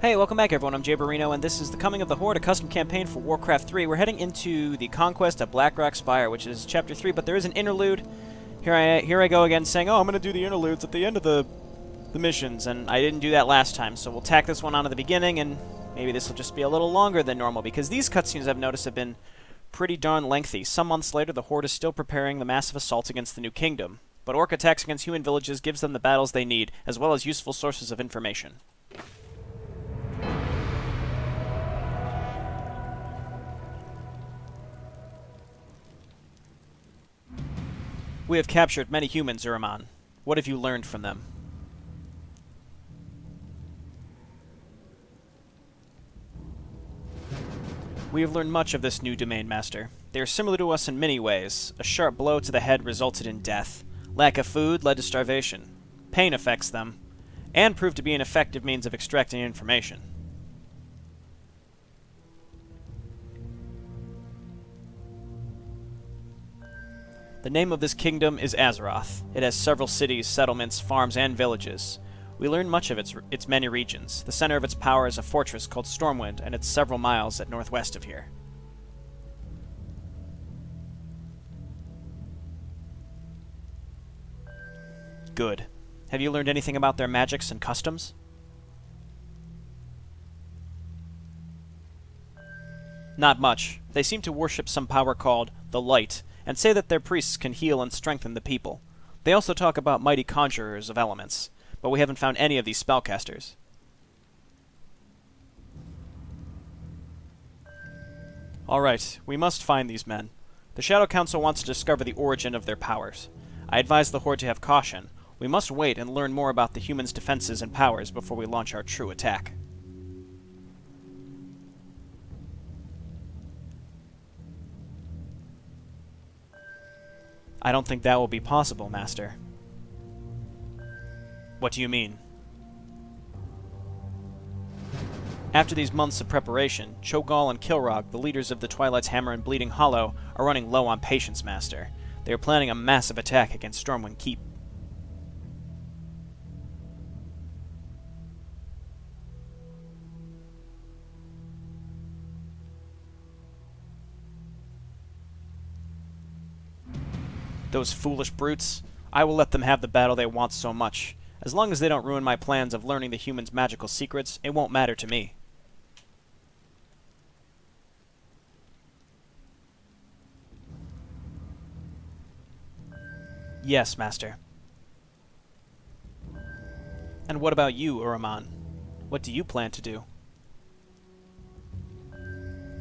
Hey, welcome back everyone, I'm Jayborino, and this is the Coming of the Horde, a custom campaign for WarCraft III. We're heading into the Conquest of Blackrock Spire, which is Chapter 3, but there is an interlude. Here I go again saying, oh, I'm going to do the interludes at the end of the missions, and I didn't do that last time, so we'll tack this one on to the beginning, and maybe this will just be a little longer than normal, because these cutscenes I've noticed have been pretty darn lengthy. Some months later, the Horde is still preparing the massive assault against the New Kingdom, but Orc attacks against human villages gives them the battles they need, as well as useful sources of information. We have captured many humans, Uraman. What have you learned from them? We have learned much of this new domain, Master. They are similar to us in many ways. A sharp blow to the head resulted in death. Lack of food led to starvation. Pain affects them, and proved to be an effective means of extracting information. The name of this kingdom is Azeroth. It has several cities, settlements, farms, and villages. We learn much of its many regions. The center of its power is a fortress called Stormwind, and it's several miles at northwest of here. Good. Have you learned anything about their magics and customs? Not much. They seem to worship some power called the Light, and say that their priests can heal and strengthen the people. They also talk about mighty conjurers of elements, but we haven't found any of these spellcasters. Alright, we must find these men. The Shadow Council wants to discover the origin of their powers. I advise the Horde to have caution. We must wait and learn more about the humans' defenses and powers before we launch our true attack. I don't think that will be possible, Master. What do you mean? After these months of preparation, Cho'Gall and Kilrogg, the leaders of the Twilight's Hammer and Bleeding Hollow, are running low on patience, Master. They are planning a massive attack against Stormwind Keep. Those foolish brutes. I will let them have the battle they want so much. As long as they don't ruin my plans of learning the humans' magical secrets, it won't matter to me. Yes, Master. And what about you, Uraman? What do you plan to do?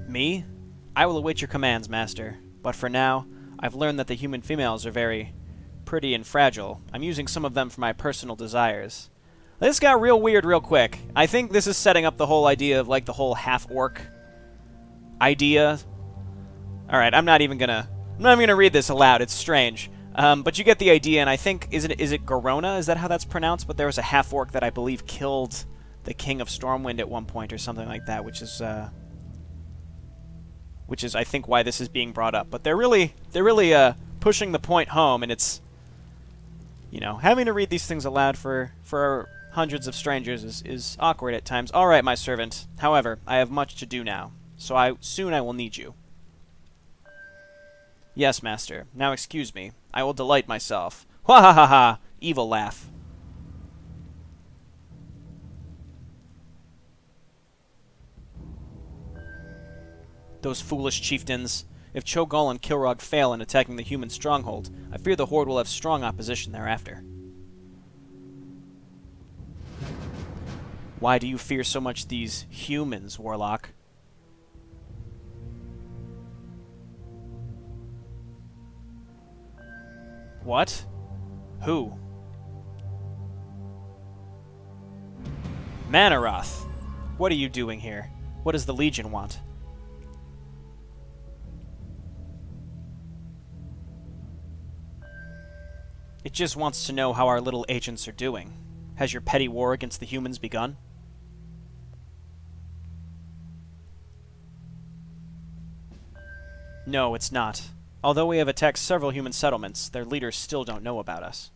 Me? I will await your commands, Master. But for now, I've learned that the human females are very pretty and fragile. I'm using some of them for my personal desires. This got real weird real quick. I think this is setting up the whole idea of, like, the whole half-orc idea. Alright, I'm not even gonna read this aloud. It's strange. But you get the idea, and I think, is it Garona? Is that how that's pronounced? But there was a half-orc that I believe killed the King of Stormwind at one point or something like that, which is, I think, why this is being brought up. But they're really pushing the point home, and it's, you know, having to read these things aloud for hundreds of strangers is awkward at times. All right, my servant. However, I have much to do now, so soon I will need you. Yes, Master. Now excuse me. I will delight myself. Ha ha ha ha! Evil laugh. Those foolish chieftains. If Cho'Gall and Kilrogg fail in attacking the human stronghold, I fear the Horde will have strong opposition thereafter. Why do you fear so much these humans, Warlock? What? Who? Manaroth! What are you doing here? What does the Legion want? It just wants to know how our little agents are doing. Has your petty war against the humans begun? No, it's not. Although we have attacked several human settlements, their leaders still don't know about us.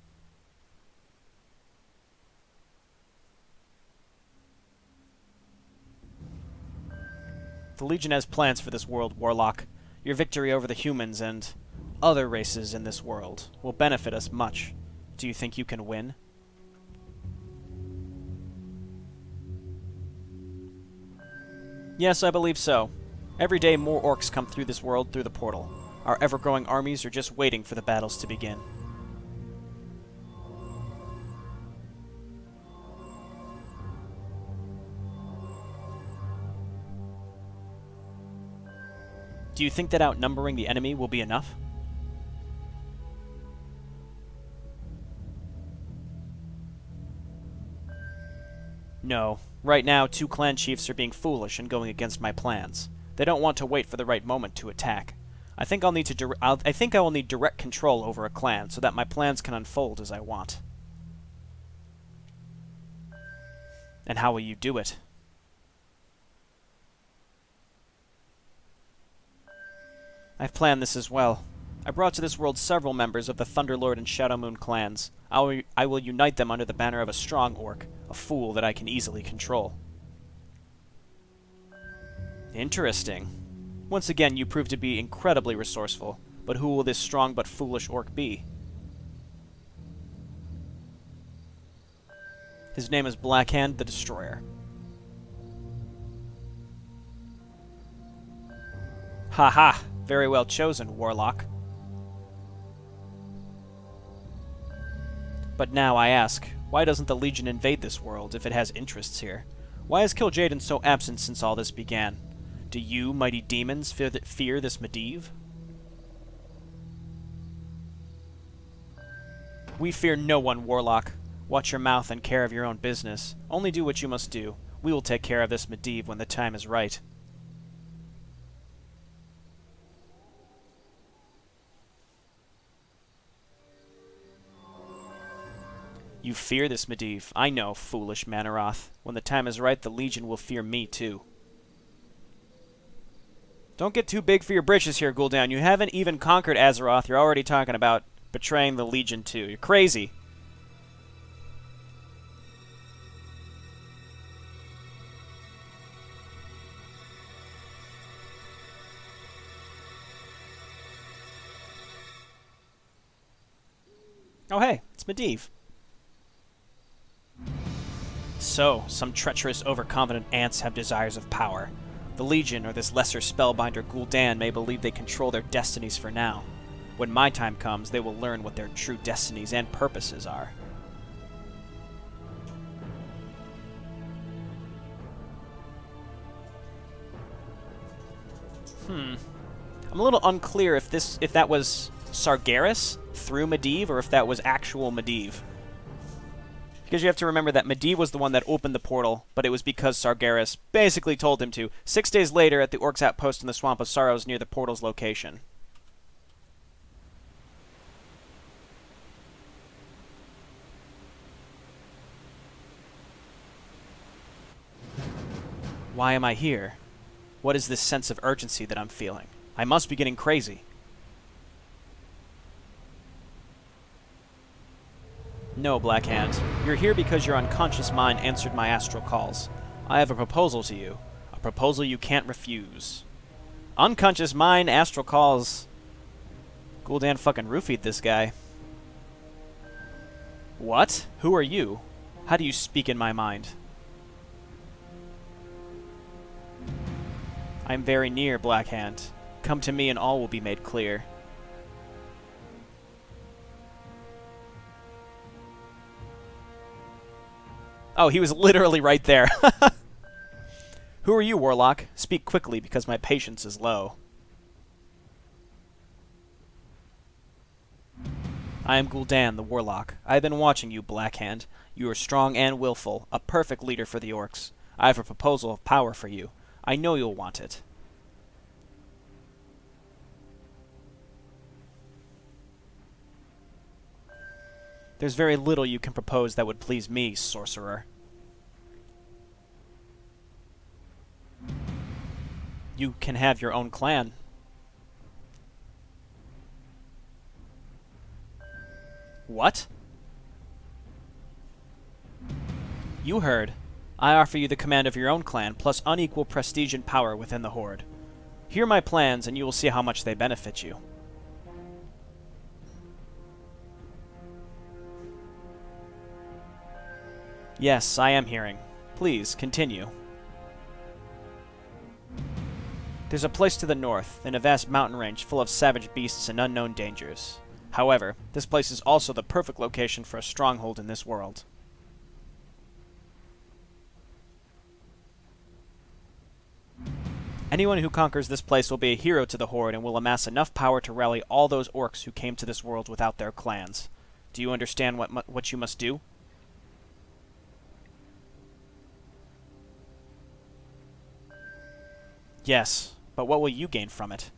The Legion has plans for this world, Warlock. Your victory over the humans and other races in this world will benefit us much. Do you think you can win? Yes, I believe so. Every day more orcs come through this world through the portal. Our ever-growing armies are just waiting for the battles to begin. Do you think that outnumbering the enemy will be enough? No. Right now, 2 clan chiefs are being foolish and going against my plans. They don't want to wait for the right moment to attack. I think I will need direct control over a clan so that my plans can unfold as I want. And how will you do it? I've planned this as well. I brought to this world several members of the Thunderlord and Shadowmoon clans. I will unite them under the banner of a strong orc, a fool that I can easily control. Interesting. Once again, you prove to be incredibly resourceful, but who will this strong but foolish orc be? His name is Blackhand the Destroyer. Haha! Very well chosen, Warlock. But now I ask, why doesn't the Legion invade this world if it has interests here? Why is Kil'jaeden so absent since all this began? Do you, mighty demons, fear this Medivh? We fear no one, Warlock. Watch your mouth and care of your own business. Only do what you must do. We will take care of this Medivh when the time is right. You fear this Medivh. I know, foolish Manaroth. When the time is right, the Legion will fear me too. Don't get too big for your britches here, Gul'dan. You haven't even conquered Azeroth. You're already talking about betraying the Legion too. You're crazy. Oh hey, it's Medivh. So, some treacherous, overconfident ants have desires of power. The Legion, or this lesser spellbinder Gul'dan, may believe they control their destinies for now. When my time comes, they will learn what their true destinies and purposes are. I'm a little unclear if that was Sargeras through Medivh, or if that was actual Medivh. Because you have to remember that Medivh was the one that opened the portal, but it was because Sargeras basically told him to. 6 days later, at the Orcs' outpost in the Swamp of Sorrows near the portal's location. Why am I here? What is this sense of urgency that I'm feeling? I must be getting crazy. No, Blackhand. You're here because your unconscious mind answered my astral calls. I have a proposal to you. A proposal you can't refuse. Unconscious mind, astral calls. Gul'dan fucking roofied this guy. What? Who are you? How do you speak in my mind? I am very near, Blackhand. Come to me and all will be made clear. Oh, he was literally right there. Who are you, Warlock? Speak quickly, because my patience is low. I am Gul'dan, the Warlock. I have been watching you, Blackhand. You are strong and willful, a perfect leader for the Orcs. I have a proposal of power for you. I know you'll want it. There's very little you can propose that would please me, sorcerer. You can have your own clan. What? You heard. I offer you the command of your own clan, plus unequal prestige and power within the Horde. Hear my plans, and you will see how much they benefit you. Yes, I am hearing. Please, continue. There's a place to the north, in a vast mountain range full of savage beasts and unknown dangers. However, this place is also the perfect location for a stronghold in this world. Anyone who conquers this place will be a hero to the Horde and will amass enough power to rally all those orcs who came to this world without their clans. Do you understand what you must do? Yes, but what will you gain from it?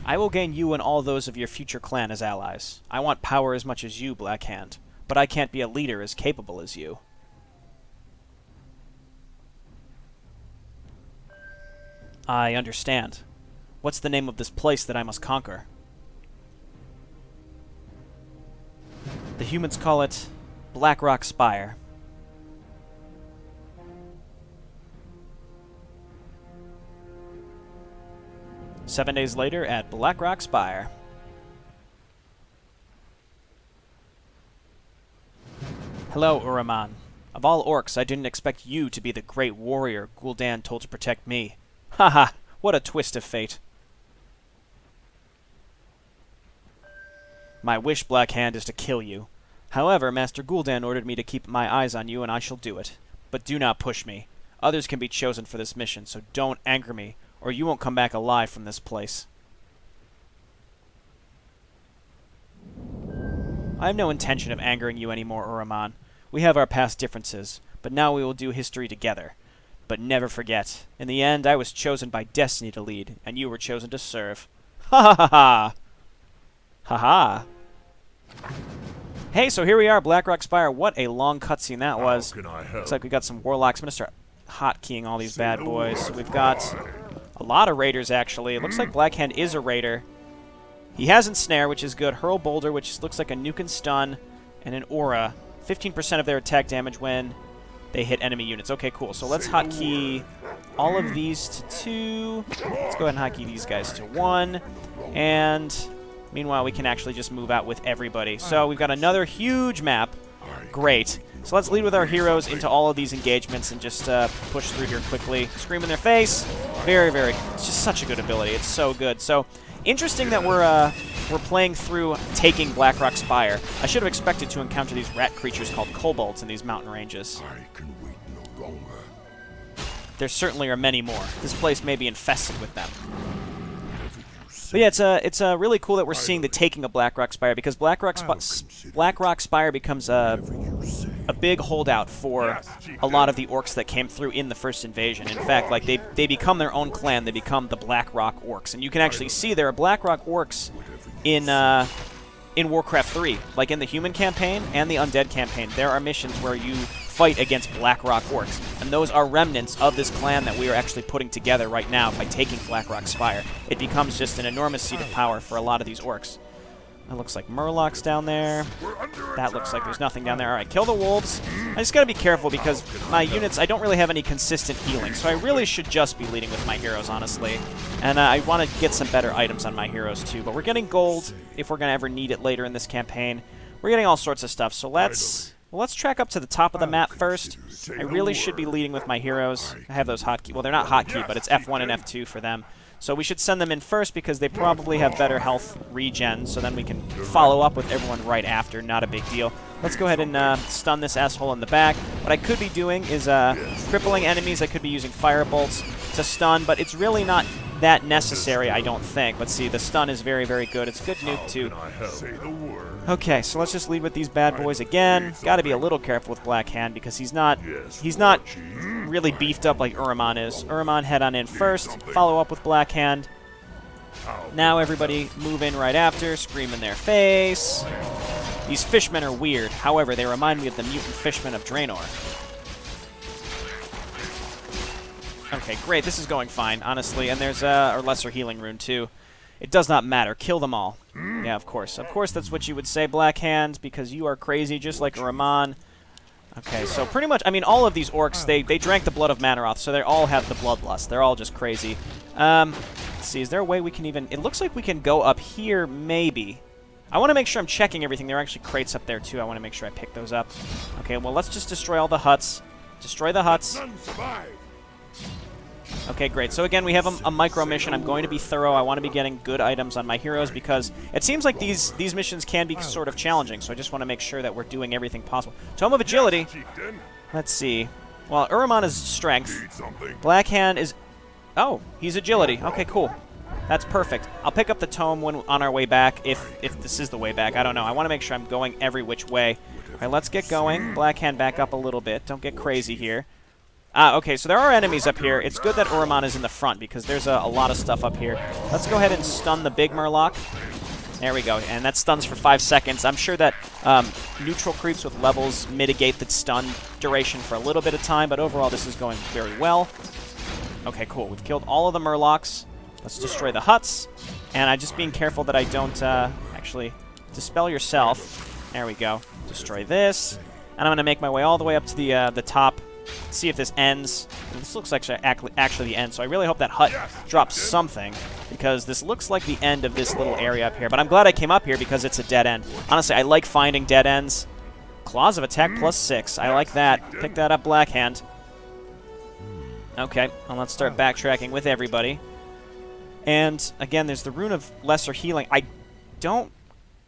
I will gain you and all those of your future clan as allies. I want power as much as you, Blackhand, but I can't be a leader as capable as you. I understand. What's the name of this place that I must conquer? The humans call it Blackrock Spire. "7 days later at Blackrock Spire. Hello, Uraman. Of all orcs, I didn't expect you to be the great warrior Gul'dan told to protect me. Haha, what a twist of fate. My wish, Blackhand, is to kill you. However, Master Gul'dan ordered me to keep my eyes on you, and I shall do it. But do not push me. Others can be chosen for this mission, so don't anger me, or you won't come back alive from this place. I have no intention of angering you anymore, Uraman. We have our past differences, but now we will do history together. But never forget, in the end, I was chosen by destiny to lead, and you were chosen to serve. Ha ha ha ha! Ha ha! Hey, so here we are, Blackrock Spire. What a long cutscene that was. Looks like we got some warlocks. I'm gonna start hotkeying all these bad boys. So we've got a lot of raiders, actually. It looks like Blackhand is a raider. He has Ensnare, which is good. Hurl Boulder, which looks like a nuke and stun, and an aura. 15% of their attack damage when they hit enemy units. Okay, cool. So let's hotkey all of these to 2. Let's go ahead and hotkey these guys to 1. And meanwhile, we can actually just move out with everybody. So we've got another huge map. Great. So let's lead with our heroes into all of these engagements and just push through here quickly. Scream in their face. Very, very... It's just such a good ability. It's so good. So interesting that we're playing through taking Blackrock Spire. I should have expected to encounter these rat creatures called kobolds in these mountain ranges. I can wait no longer. There certainly are many more. This place may be infested with them. But yeah, it's really cool that we're seeing the taking of Blackrock Spire, because Blackrock Spire becomes a big holdout for a lot of the orcs that came through in the first invasion. In fact, like they become their own clan. They become the Blackrock Orcs, and you can actually see there are Blackrock Orcs in WarCraft III, like in the human campaign and the undead campaign. There are missions where you fight against Blackrock Orcs, and those are remnants of this clan that we are actually putting together right now by taking Blackrock Spire. It becomes just an enormous seat of power for a lot of these orcs. That looks like Murlocs down there. That looks like there's nothing down there. Alright, kill the wolves. I just gotta be careful because my units, I don't really have any consistent healing, so I really should just be leading with my heroes, honestly. And I want to get some better items on my heroes, too. But we're getting gold if we're gonna ever need it later in this campaign. We're getting all sorts of stuff, so let's track up to the top of the map first. I really should be leading with my heroes. I have those hotkey. Well, they're not hotkey, but it's F1 and F2 for them. So we should send them in first because they probably have better health regen, so then we can follow up with everyone right after. Not a big deal. Let's go ahead and stun this asshole in the back. What I could be doing is crippling enemies. I could be using fire bolts to stun, but it's really not that necessary, I don't think. Let's see, the stun is very, very good. It's a good nuke, too. Okay, so let's just lead with these bad boys again. Gotta be a little careful with Blackhand because he's not really beefed up like Uraman is. Uraman, head on in first, follow up with Blackhand. Now everybody move in right after, scream in their face. These fishmen are weird. However, they remind me of the mutant fishmen of Draenor. Okay, great. This is going fine, honestly. And there's a lesser healing rune, too. It does not matter. Kill them all. Yeah, of course. Of course that's what you would say, Blackhand, because you are crazy, just like Uraman. Okay, so pretty much, I mean, all of these orcs, they drank the blood of Manaroth, so they all have the bloodlust. They're all just crazy. Let's see, is there a way we can even... It looks like we can go up here, maybe. I want to make sure I'm checking everything. There are actually crates up there, too. I want to make sure I pick those up. Okay, well, let's just destroy all the huts. Destroy the huts. Okay, great. So again, we have a micro mission. I'm going to be thorough. I want to be getting good items on my heroes because it seems like these missions can be sort of challenging. So I just want to make sure that we're doing everything possible. Tome of Agility. Let's see. Well, Uraman is Strength. Blackhand is... Oh, he's Agility. Okay, cool. That's perfect. I'll pick up the Tome when on our way back, if this is the way back. I don't know. I want to make sure I'm going every which way. All right, let's get going. Blackhand back up a little bit. Don't get crazy here. Okay, so there are enemies up here. It's good that Uraman is in the front because there's a lot of stuff up here. Let's go ahead and stun the big Murloc. There we go, and that stuns for 5 seconds. I'm sure that neutral creeps with levels mitigate the stun duration for a little bit of time, but overall this is going very well. Okay, cool. We've killed all of the Murlocs. Let's destroy the huts, and I'm just being careful that I don't actually dispel yourself. There we go. Destroy this, and I'm going to make my way all the way up to the top. See if this ends. This looks like actually the end, so I really hope that hut drops something, because this looks like the end of this little area up here. But I'm glad I came up here because it's a dead end. Honestly, I like finding dead ends. Claws of Attack +6. I like that. Pick that up, Blackhand. Okay, well, let's start backtracking with everybody. And, again, there's the Rune of Lesser Healing. I don't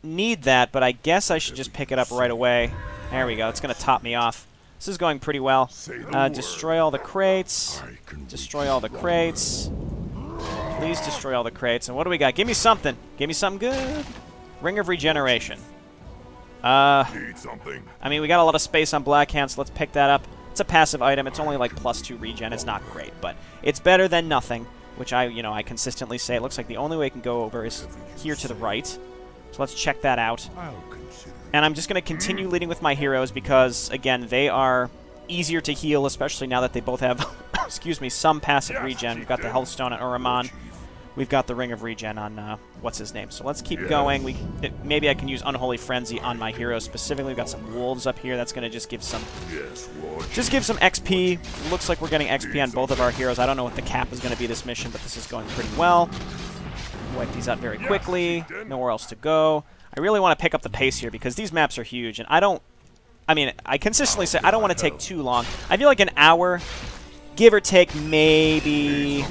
need that, but I guess I should just pick it up right away. There we go. It's going to top me off. This is going pretty well. Destroy all the crates. Destroy all the crates. Please destroy all the crates. And what do we got? Give me something. Give me something good. Ring of Regeneration. I mean, we got a lot of space on Blackhand, so let's pick that up. It's a passive item. It's only like +2 regen. It's not great, but it's better than nothing, which I consistently say. It looks like the only way I can go over is here to the right. So let's check that out. And I'm just going to continue leading with my heroes because, again, they are easier to heal, especially now that they both have, excuse me, some passive regen. We've got the Health Stone on Uraman. We've got the Ring of Regen on, what's his name? So let's keep going. Maybe I can use Unholy Frenzy on my heroes specifically. We've got some wolves up here. That's going to just give some XP. Looks like we're getting XP on both of our heroes. I don't know what the cap is going to be this mission, but this is going pretty well. Wipe these out very quickly. Nowhere else to go. I really want to pick up the pace here because these maps are huge, and I consistently say I don't want to take too long. I feel like an hour, give or take maybe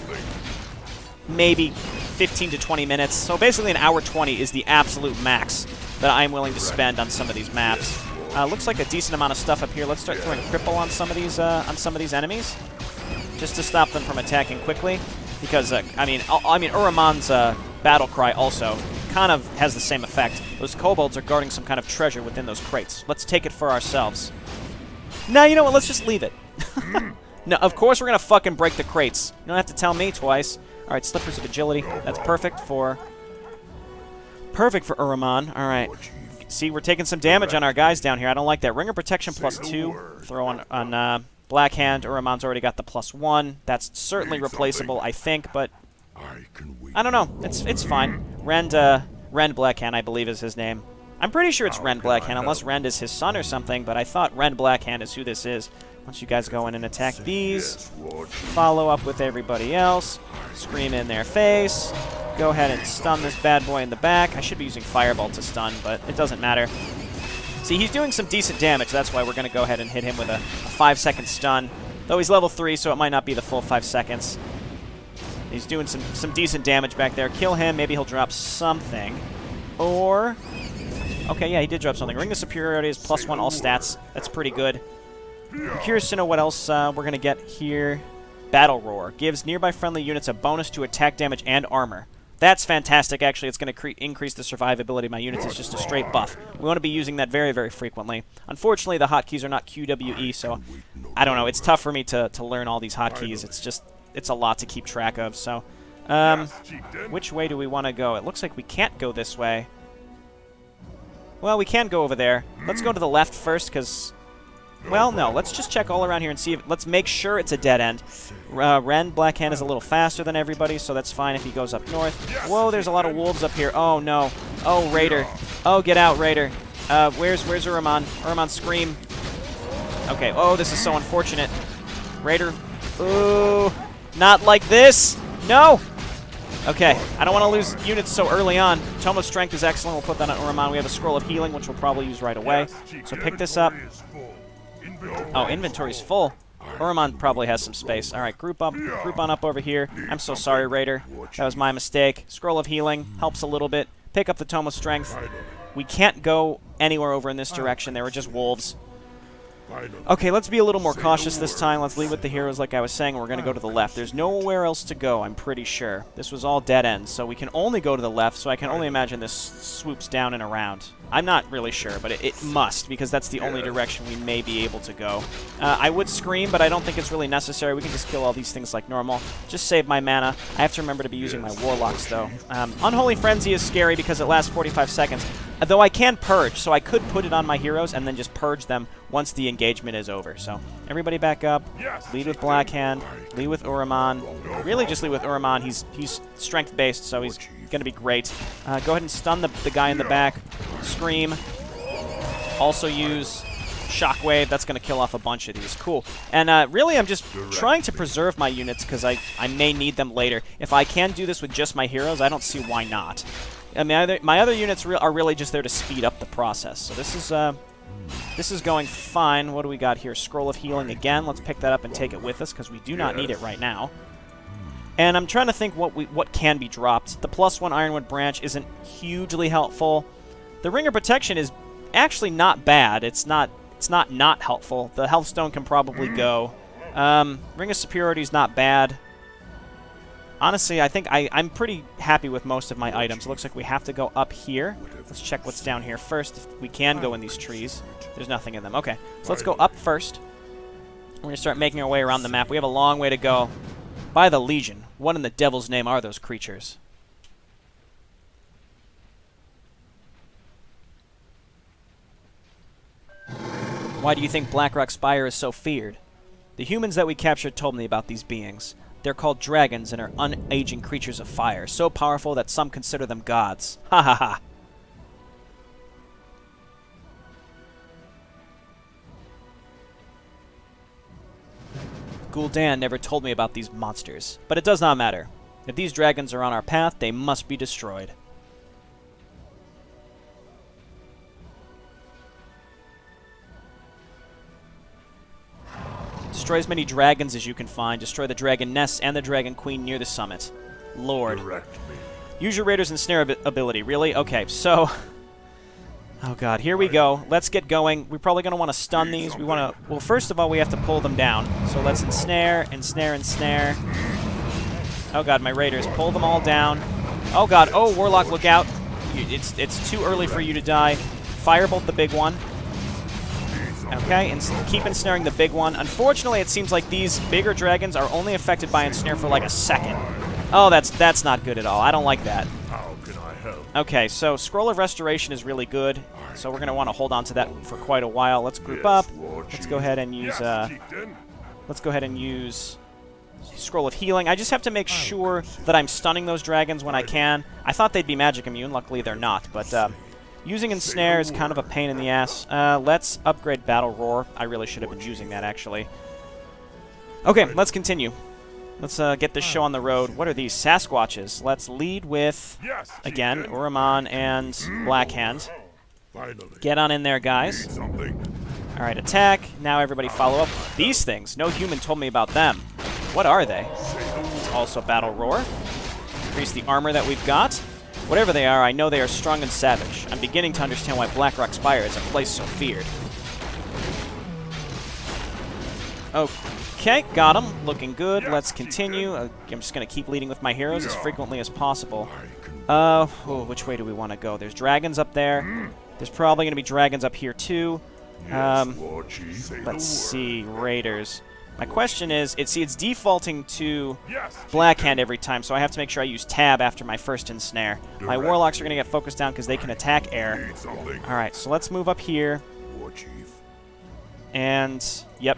15 to 20 minutes. So basically an hour 20 is the absolute max that I'm willing to spend on some of these maps. Looks like a decent amount of stuff up here. Let's start throwing cripple on some of these enemies, just to stop them from attacking quickly. Because Uraman's battle cry also kind of has the same effect. Those kobolds are guarding some kind of treasure within those crates. Let's take it for ourselves. Now, you know what? Let's just leave it. No, of course we're going to fucking break the crates. You don't have to tell me twice. All right, Slippers of Agility. That's perfect for Uraman. All right. See, we're taking some damage on our guys down here. I don't like that. Ring of Protection +2. Throw on Blackhand. Uraman's already got the +1. That's certainly replaceable, I think, but I don't know. It's fine. Rend Blackhand, I believe, is his name. I'm pretty sure it's Rend Blackhand, unless Rend is his son or something, but I thought Rend Blackhand is who this is. Once you guys go in and attack these, follow up with everybody else, scream in their face, go ahead and stun this bad boy in the back. I should be using Fireball to stun, but it doesn't matter. See, he's doing some decent damage. That's why we're going to go ahead and hit him with a 5-second stun. Though he's level 3, so it might not be the full 5 seconds. He's doing some decent damage back there. Kill him. Maybe he'll drop something. Or... Okay, yeah, he did drop something. Ring of Superiority is +1 all stats. That's pretty good. I'm curious to know what else we're going to get here. Battle Roar. Gives nearby friendly units a bonus to attack damage and armor. That's fantastic. Actually, it's going to increase the survivability of my units. It's just a straight buff. We want to be using that very, very frequently. Unfortunately, the hotkeys are not QWE, so I don't know. It's tough for me to learn all these hotkeys. It's a lot to keep track of. So, which way do we want to go? It looks like we can't go this way. Well, we can go over there. Let's go to the left first, because... Well, no. Let's just check all around here and see if... Let's make sure it's a dead end. Rend Blackhand is a little faster than everybody, so that's fine if he goes up north. Whoa, there's a lot of wolves up here. Oh, no. Oh, Raider. Oh, get out, Raider. Where's Uraman? Uraman, scream. Okay, oh, this is so unfortunate. Raider. Ooh, not like this. No. Okay, I don't want to lose units so early on. Tome of Strength is excellent. We'll put that on Uraman. We have a Scroll of Healing, which we'll probably use right away. So pick this up. Oh, inventory's full. Uraman probably has some space. All right, group on up over here. I'm so sorry, Raider. That was my mistake. Scroll of Healing helps a little bit. Pick up the Tome of Strength. We can't go anywhere over in this direction. They were just wolves. Okay, let's be a little more cautious this time. Let's leave with the heroes like I was saying. We're going to go to the left. There's nowhere else to go, I'm pretty sure. This was all dead ends, so we can only go to the left, so I can only imagine this swoops down and around. I'm not really sure, but it must, because that's the only direction we may be able to go. I would scream, but I don't think it's really necessary. We can just kill all these things like normal. Just save my mana. I have to remember to be using my warlocks, though. Unholy Frenzy is scary because it lasts 45 seconds. Though I can purge, so I could put it on my heroes and then just purge them once the engagement is over. So everybody back up. Lead with Blackhand. Lead with Uraman. Really just lead with Uraman. He's strength-based, so he's going to be great. Go ahead and stun the guy in the back. Scream. Also use Shockwave. That's going to kill off a bunch of these. Cool. And really, I'm just trying to preserve my units because I may need them later. If I can do this with just my heroes, I don't see why not. I mean, my other units are really just there to speed up the process. So this is going fine. What do we got here? Scroll of Healing again. Let's pick that up and take it with us because we do not need it right now. And I'm trying to think what can be dropped. The +1 Ironwood Branch isn't hugely helpful. The Ring of Protection is actually not bad. It's not helpful. The Healthstone can probably go. Ring of Superiority is not bad. Honestly, I think I'm pretty happy with most of my items. It looks like we have to go up here. Let's check what's down here first. If we can go in these trees. There's nothing in them. Okay, so let's go up first. We're going to start making our way around the map. We have a long way to go. By the Legion, what in the devil's name are those creatures? Why do you think Blackrock Spire is so feared? The humans that we captured told me about these beings. They're called dragons and are unaging creatures of fire, so powerful that some consider them gods. Ha ha ha. Gul'dan never told me about these monsters, but it does not matter. If these dragons are on our path, they must be destroyed. Destroy as many dragons as you can find. Destroy the dragon nests and the dragon queen near the summit. Lord. Use your Raider's Ensnare ability. Really? Okay, so... Oh god, here we go. Let's get going. We're probably going to want to stun these. We want to... Well, first of all, we have to pull them down. So let's ensnare, ensnare, ensnare. Oh god, my Raiders. Pull them all down. Oh god. Oh, Warlock, look out. It's too early for you to die. Firebolt the big one. Okay, and keep ensnaring the big one. Unfortunately, it seems like these bigger dragons are only affected by ensnare for like a second. Oh, that's not good at all. I don't like that. How can I help? Okay, so Scroll of Restoration is really good. So we're going to want to hold on to that for quite a while. Let's group up. Let's go ahead and use Scroll of Healing. I just have to make sure that I'm stunning those dragons when I can. I thought they'd be magic immune. Luckily, they're not. But using Ensnare is kind of a pain in the ass. Let's upgrade Battle Roar. I really should have been using that, actually. Okay, let's continue. Let's get this show on the road. What are these? Sasquatches. Let's lead with, again, Uraman and Blackhand. Get on in there, guys. Alright, attack. Now everybody follow up. These things. No human told me about them. What are they? It's also Battle Roar. Increase the armor that we've got. Whatever they are, I know they are strong and savage. I'm beginning to understand why Blackrock Spire is a place so feared. Okay, got him. Looking good. Let's continue. I'm just going to keep leading with my heroes as frequently as possible. Which way do we want to go? There's dragons up there. There's probably going to be dragons up here, too. Let's see. Raiders. My question is, it's defaulting to Blackhand every time, so I have to make sure I use Tab after my first Ensnare. My Warlocks are going to get focused down because they can attack air. Alright, so let's move up here. And, yep,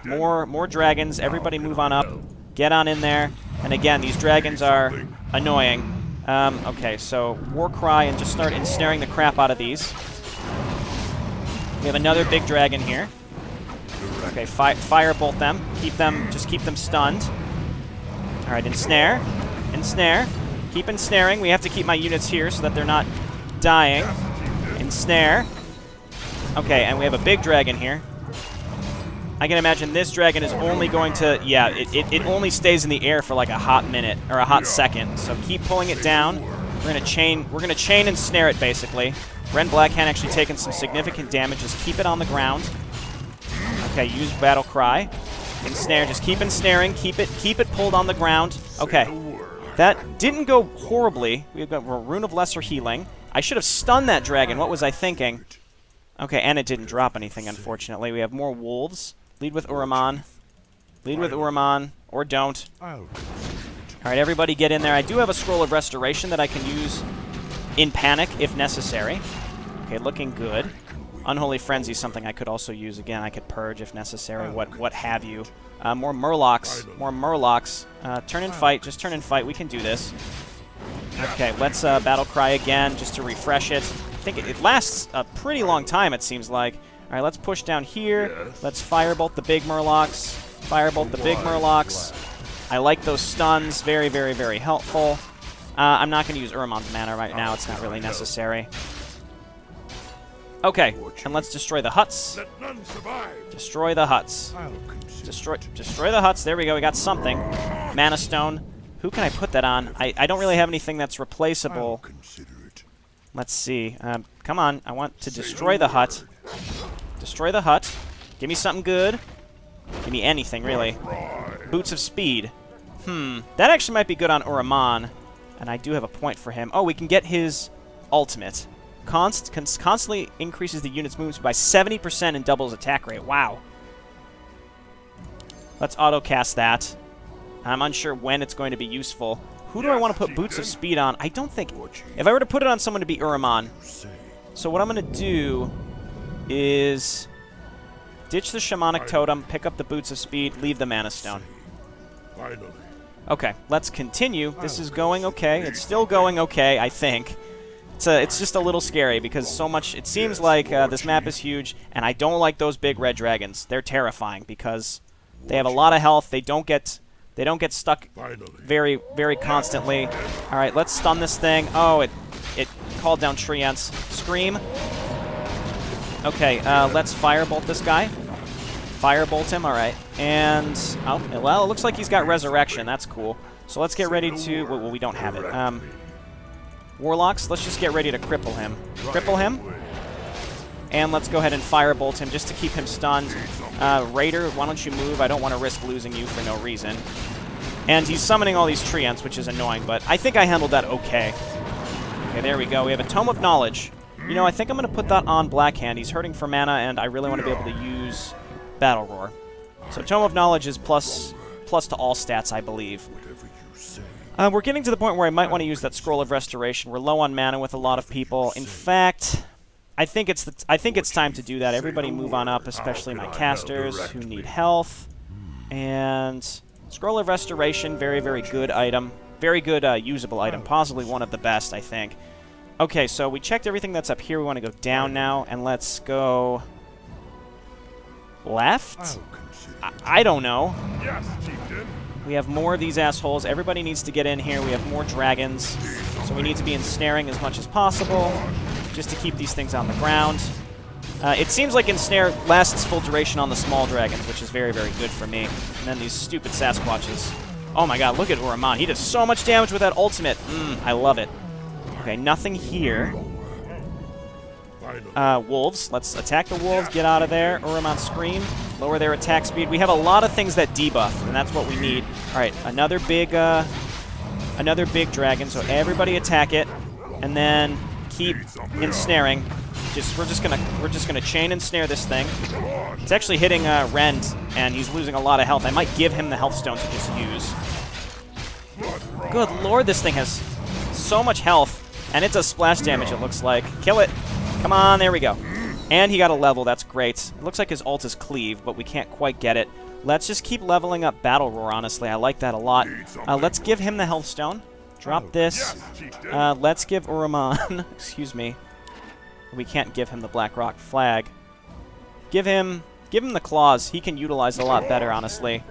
more dragons. Everybody move on up. Get on in there. And again, these dragons are annoying. Okay, so Warcry and just start ensnaring the crap out of these. We have another big dragon here. Okay, firebolt them. Just keep them stunned. All right, ensnare. Ensnare. Keep ensnaring. We have to keep my units here so that they're not dying. Ensnare. Okay, and we have a big dragon here. I can imagine this dragon is only going to... Yeah, it only stays in the air for like a hot minute, or a hot second. So keep pulling it down. We're gonna chain and snare it, basically. Ren Blackhand actually taking some significant damage. Just keep it on the ground. Okay, use Battle Cry. Ensnare, just keep ensnaring. Keep it pulled on the ground. Okay. That didn't go horribly. We've got a Rune of Lesser Healing. I should have stunned that dragon. What was I thinking? Okay, and it didn't drop anything, unfortunately. We have more wolves. Lead with Uraman. Lead with Uraman, or don't. Alright, everybody get in there. I do have a Scroll of Restoration that I can use in panic if necessary. Okay, looking good. Unholy Frenzy is something I could also use again. I could purge if necessary, what have you. More Murlocs. More Murlocs. Turn and fight. Just turn and fight. We can do this. Okay, let's Battle Cry again just to refresh it. I think it lasts a pretty long time, it seems like. All right, let's push down here. Let's Firebolt the big Murlocs. Firebolt the big Murlocs. I like those stuns. Very, very, very helpful. I'm not going to use Uramon's mana right now. It's not really necessary. Okay, and let's destroy the huts. Destroy the huts. Destroy the huts. There we go. We got something. Mana Stone. Who can I put that on? I don't really have anything that's replaceable. Let's see. Come on. I want to destroy the hut. Destroy the hut. Give me something good. Give me anything, really. Boots of Speed. That actually might be good on Uraman. And I do have a point for him. Oh, we can get his ultimate. Constantly increases the unit's movement by 70% and doubles attack rate. Wow. Let's auto-cast that. I'm unsure when it's going to be useful. Who do I want to put Boots of Speed on? I don't think... If I were to put it on someone to be Uraman. So what I'm going to do is ditch the Shamanic Totem, pick up the Boots of Speed, leave the Mana Stone. Okay, let's continue. This is going okay. It's still going okay, I think. It's just a little scary because so much... It seems like this map is huge, and I don't like those big red dragons. They're terrifying because they have a lot of health. They don't get stuck very, very constantly. All right, let's stun this thing. Oh, it called down Treants. Scream. Okay, let's Firebolt this guy. Firebolt him, all right. And, oh, well, it looks like he's got Resurrection. That's cool. So let's get ready to... Well, we don't have it. Warlocks, let's just get ready to cripple him. Cripple him. And let's go ahead and Firebolt him just to keep him stunned. Raider, why don't you move? I don't want to risk losing you for no reason. And he's summoning all these Treants, which is annoying, but I think I handled that okay. Okay, there we go. We have a Tome of Knowledge. You know, I think I'm going to put that on Blackhand. He's hurting for mana, and I really want to be able to use Battle Roar. So Tome of Knowledge is plus to all stats, I believe. We're getting to the point where I might want to use that Scroll of Restoration. We're low on mana with a lot of people. In fact, I think it's time to do that. Everybody move on up, especially my casters who need health. And Scroll of Restoration, very, very good item. Very good usable item. Possibly one of the best, I think. Okay, so we checked everything that's up here. We want to go down now, and let's go left? I don't know. We have more of these assholes. Everybody needs to get in here. We have more dragons, so we need to be ensnaring as much as possible just to keep these things on the ground. It seems like Ensnare lasts full duration on the small dragons, which is very, very good for me. And then these stupid Sasquatches. Oh my god, look at Uraman. He does so much damage with that ultimate. I love it. Okay, nothing here. Wolves. Let's attack the wolves. Get out of there. Uraman Scream. Lower their attack speed. We have a lot of things that debuff, and that's what we need. All right, another big dragon. So everybody attack it, and then keep ensnaring. We're just gonna chain ensnare this thing. It's actually hitting Rend, and he's losing a lot of health. I might give him the health stone to just use. Good lord, this thing has so much health, and it does splash damage. It looks like. Kill it. Come on, there we go. And he got a level. That's great. It looks like his ult is Cleave, but we can't quite get it. Let's just keep leveling up Battle Roar. Honestly, I like that a lot. Let's give him the health stone. Drop this. Let's give Uraman. Excuse me. We can't give him the Blackrock flag. Give him Give him the claws. He can utilize it a lot better, honestly.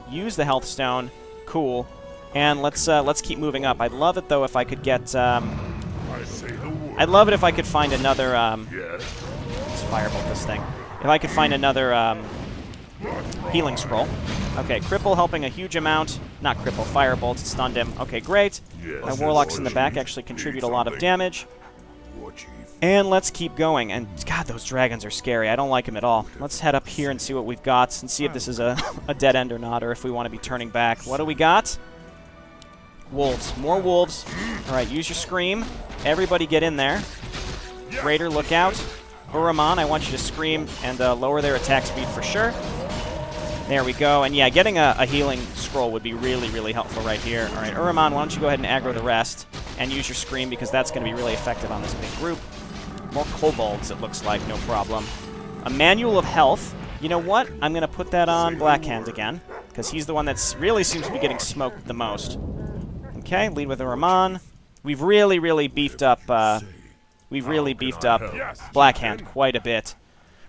Use the health stone. Cool. And let's keep moving up. I'd love it, though, if I could get... I'd love it if I could find another... Let's firebolt this thing. If I could find another healing scroll. Okay, cripple helping a huge amount. Not cripple, firebolt. Stunned him. Okay, great. My warlocks in the back actually contribute a lot of damage. And let's keep going. And, God, those dragons are scary. I don't like them at all. Let's head up here and see what we've got and see if this is a dead end or not, or if we want to be turning back. What do we got? Wolves. More wolves. All right, use your scream. Everybody get in there. Raider, look out. Uraman, I want you to scream and lower their attack speed for sure. There we go. And yeah, getting a healing scroll would be really, really helpful right here. All right, Uraman, why don't you go ahead and aggro the rest and use your scream, because that's going to be really effective on this big group. More kobolds, it looks like, no problem. A manual of health. You know what? I'm going to put that on Blackhand again, because he's the one that really seems to be getting smoked the most. Okay, lead with Uraman. We've really, really beefed up... Blackhand quite a bit.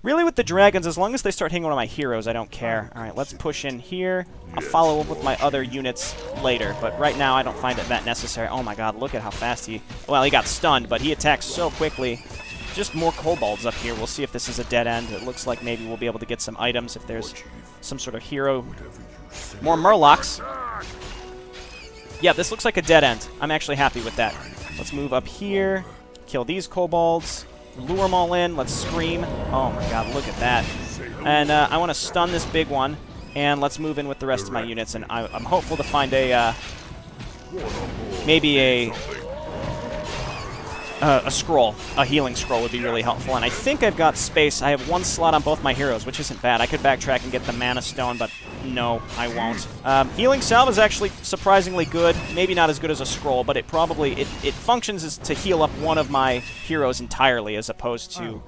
Really, with the dragons, as long as they start hitting one of my heroes, I don't care. All right, let's push in here. I'll follow up with my other units later, but right now I don't find it that necessary. Oh my god, look at how fast he... Well, he got stunned, but he attacks so quickly. Just more kobolds up here. We'll see if this is a dead end. It looks like maybe we'll be able to get some items if there's some sort of hero. More murlocs. Yeah, this looks like a dead end. I'm actually happy with that. Let's move up here. Kill these kobolds. Lure them all in. Let's scream. Oh my god, look at that. And I want to stun this big one. And let's move in with the rest of my units. And I'm hopeful to find a... maybe a scroll. A healing scroll would be really helpful. And I think I've got space. I have one slot on both my heroes, which isn't bad. I could backtrack and get the mana stone, but no, I won't. Healing salve is actually surprisingly good. Maybe not as good as a scroll, but it probably... It functions as to heal up one of my heroes entirely, as opposed to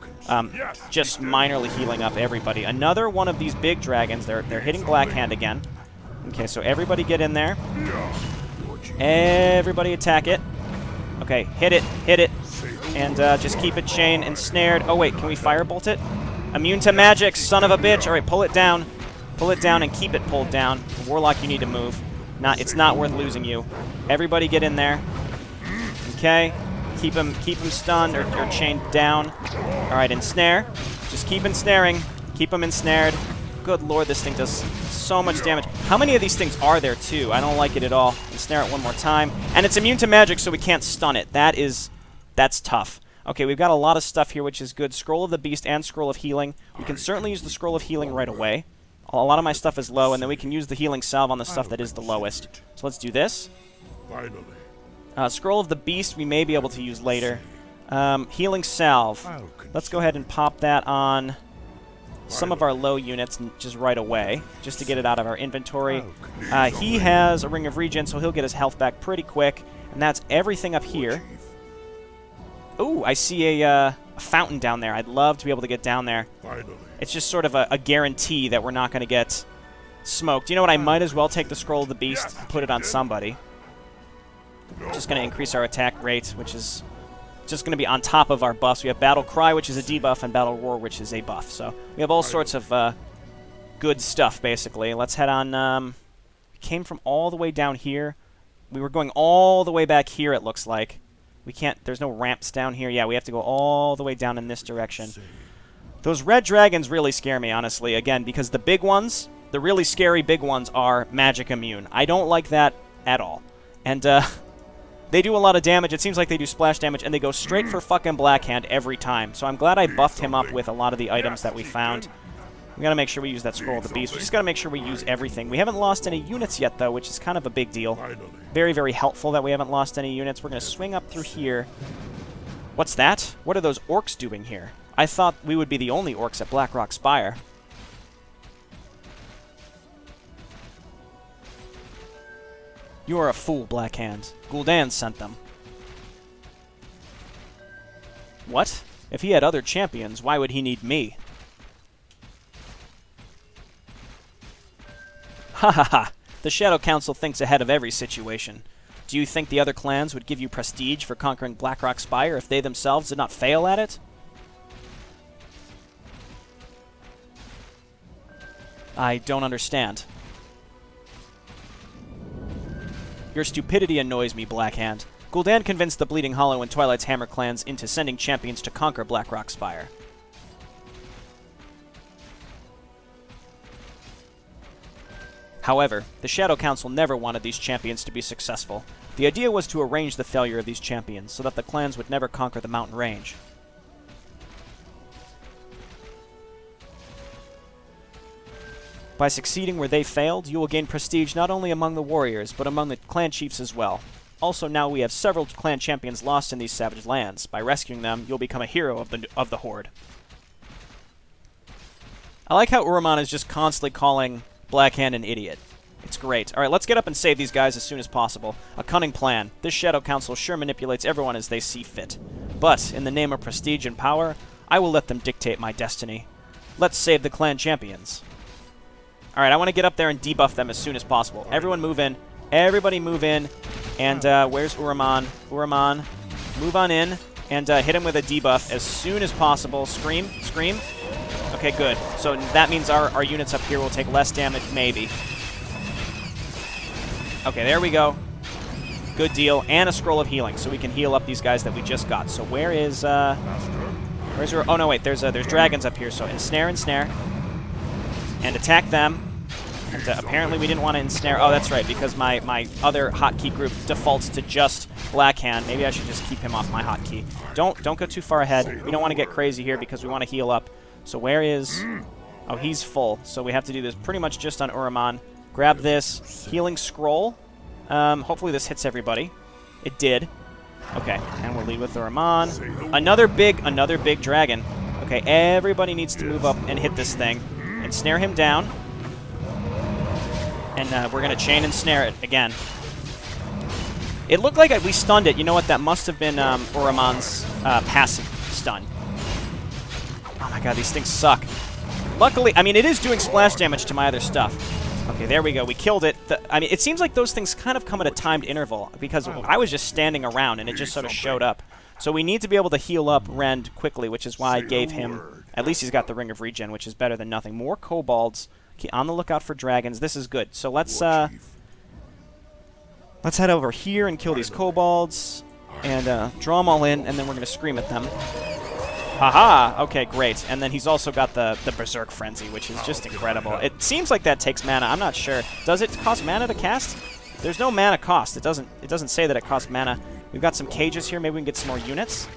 just minorly healing up everybody. Another one of these big dragons. They're hitting Blackhand again. Okay, so everybody get in there. Everybody attack it. Okay, hit it, and just keep it chain ensnared. Oh wait, can we firebolt it? Immune to magic, son of a bitch. All right, pull it down and keep it pulled down. Warlock, you need to move. It's not worth losing you. Everybody get in there. Okay, keep him stunned or chained down. All right, ensnare. Just keep ensnaring. Keep him ensnared. Good lord, this thing does so much damage. How many of these things are there, too? I don't like it at all. Ensnare it one more time. And it's immune to magic, so we can't stun it. That's tough. Okay, we've got a lot of stuff here, which is good. Scroll of the Beast and Scroll of Healing. We can certainly use the Scroll of Healing right away. A lot of my stuff is low, and then we can use the Healing Salve on the stuff that is the lowest. So let's do this. Scroll of the Beast we may be able to use later. Healing Salve. Let's go ahead and pop that on some of our low units just right away, just to get it out of our inventory. He has a Ring of Regen, so he'll get his health back pretty quick, and that's everything up here. Ooh, I see a fountain down there. I'd love to be able to get down there. It's just sort of a guarantee that we're not going to get smoked. You know what? I might as well take the Scroll of the Beast and put it on somebody. Just going to increase our attack rate, which is just going to be on top of our buffs. We have Battle Cry, which is a debuff, and Battle Roar, which is a buff. So we have all sorts of good stuff, basically. Let's head on. We came from all the way down here. We were going all the way back here, it looks like. We can't... There's no ramps down here. Yeah, we have to go all the way down in this direction. Those red dragons really scare me, honestly, again, because the big ones, the really scary big ones, are magic immune. I don't like that at all. And, they do a lot of damage. It seems like they do splash damage, and they go straight for fucking Blackhand every time. So I'm glad I buffed him up with a lot of the items that we found. We gotta make sure we use that Scroll of the Beast. We just gotta make sure we use everything. We haven't lost any units yet, though, which is kind of a big deal. Very, very helpful that we haven't lost any units. We're gonna swing up through here. What's that? What are those orcs doing here? I thought we would be the only orcs at Blackrock Spire. You are a fool, Blackhand. Gul'dan sent them. What? If he had other champions, why would he need me? Ha ha ha! The Shadow Council thinks ahead of every situation. Do you think the other clans would give you prestige for conquering Blackrock Spire if they themselves did not fail at it? I don't understand. Your stupidity annoys me, Blackhand. Gul'dan convinced the Bleeding Hollow and Twilight's Hammer clans into sending champions to conquer Blackrock Spire. However, the Shadow Council never wanted these champions to be successful. The idea was to arrange the failure of these champions so that the clans would never conquer the mountain range. By succeeding where they failed, you will gain prestige not only among the warriors, but among the clan chiefs as well. Also, now we have several clan champions lost in these savage lands. By rescuing them, you'll become a hero of the Horde. I like how Uraman is just constantly calling Blackhand an idiot. It's great. Alright, let's get up and save these guys as soon as possible. A cunning plan. This Shadow Council sure manipulates everyone as they see fit. But, in the name of prestige and power, I will let them dictate my destiny. Let's save the clan champions. Alright, I want to get up there and debuff them as soon as possible. Everyone move in. Everybody move in. And where's Uraman? Uraman, move on in and hit him with a debuff as soon as possible. Scream, scream. Okay, good. So that means our units up here will take less damage, maybe. Okay, there we go. Good deal. And a scroll of healing, so we can heal up these guys that we just got. So where is where's oh no, wait, there's dragons up here. So ensnare, ensnare, and attack them. And apparently we didn't want to ensnare. Oh, that's right, because my other hotkey group defaults to just Blackhand. Maybe I should just keep him off my hotkey. Don't go too far ahead. We don't want to get crazy here because we want to heal up. So where is... Oh, he's full. So we have to do this pretty much just on Uraman. Grab this healing scroll. Hopefully this hits everybody. It did. Okay, and we'll lead with Uraman. Another big dragon. Okay, everybody needs to move up and hit this thing. And snare him down. And we're going to chain and snare it again. It looked like we stunned it. You know what? That must have been Uraman's passive stun. Oh my god, these things suck. Luckily, I mean, it is doing splash damage to my other stuff. Okay, there we go. We killed it. I mean, it seems like those things kind of come at a timed interval because I was just standing around and it just sort of showed up. So we need to be able to heal up Rend quickly, which is why I gave him... At least he's got the Ring of Regen, which is better than nothing. More kobolds. Okay, on the lookout for dragons. This is good. So let's head over here and kill these kobolds and draw them all in, and then we're going to scream at them. Haha! Okay, great. And then he's also got the Berserk Frenzy, which is just incredible. It seems like that takes mana. I'm not sure. Does it cost mana to cast? There's no mana cost. It doesn't say that it costs mana. We've got some cages here. Maybe we can get some more units.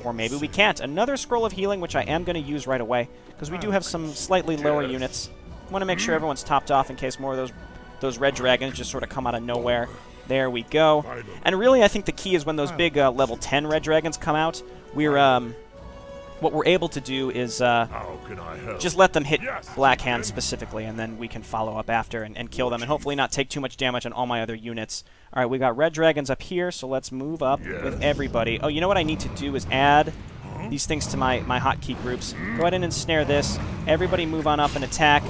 Or maybe we can't. Another Scroll of Healing, which I am going to use right away, because we do have some slightly lower units. I want to make sure everyone's topped off in case more of those red dragons just sort of come out of nowhere. There we go. And really, I think the key is when those big level 10 red dragons come out, what we're able to do is just let them hit Blackhand specifically, and then we can follow up after and kill them, and hopefully not take too much damage on all my other units. All right, we got red dragons up here, so let's move up with everybody. Oh, you know what I need to do is add these things to my hotkey groups. Go ahead and ensnare this. Everybody move on up and attack.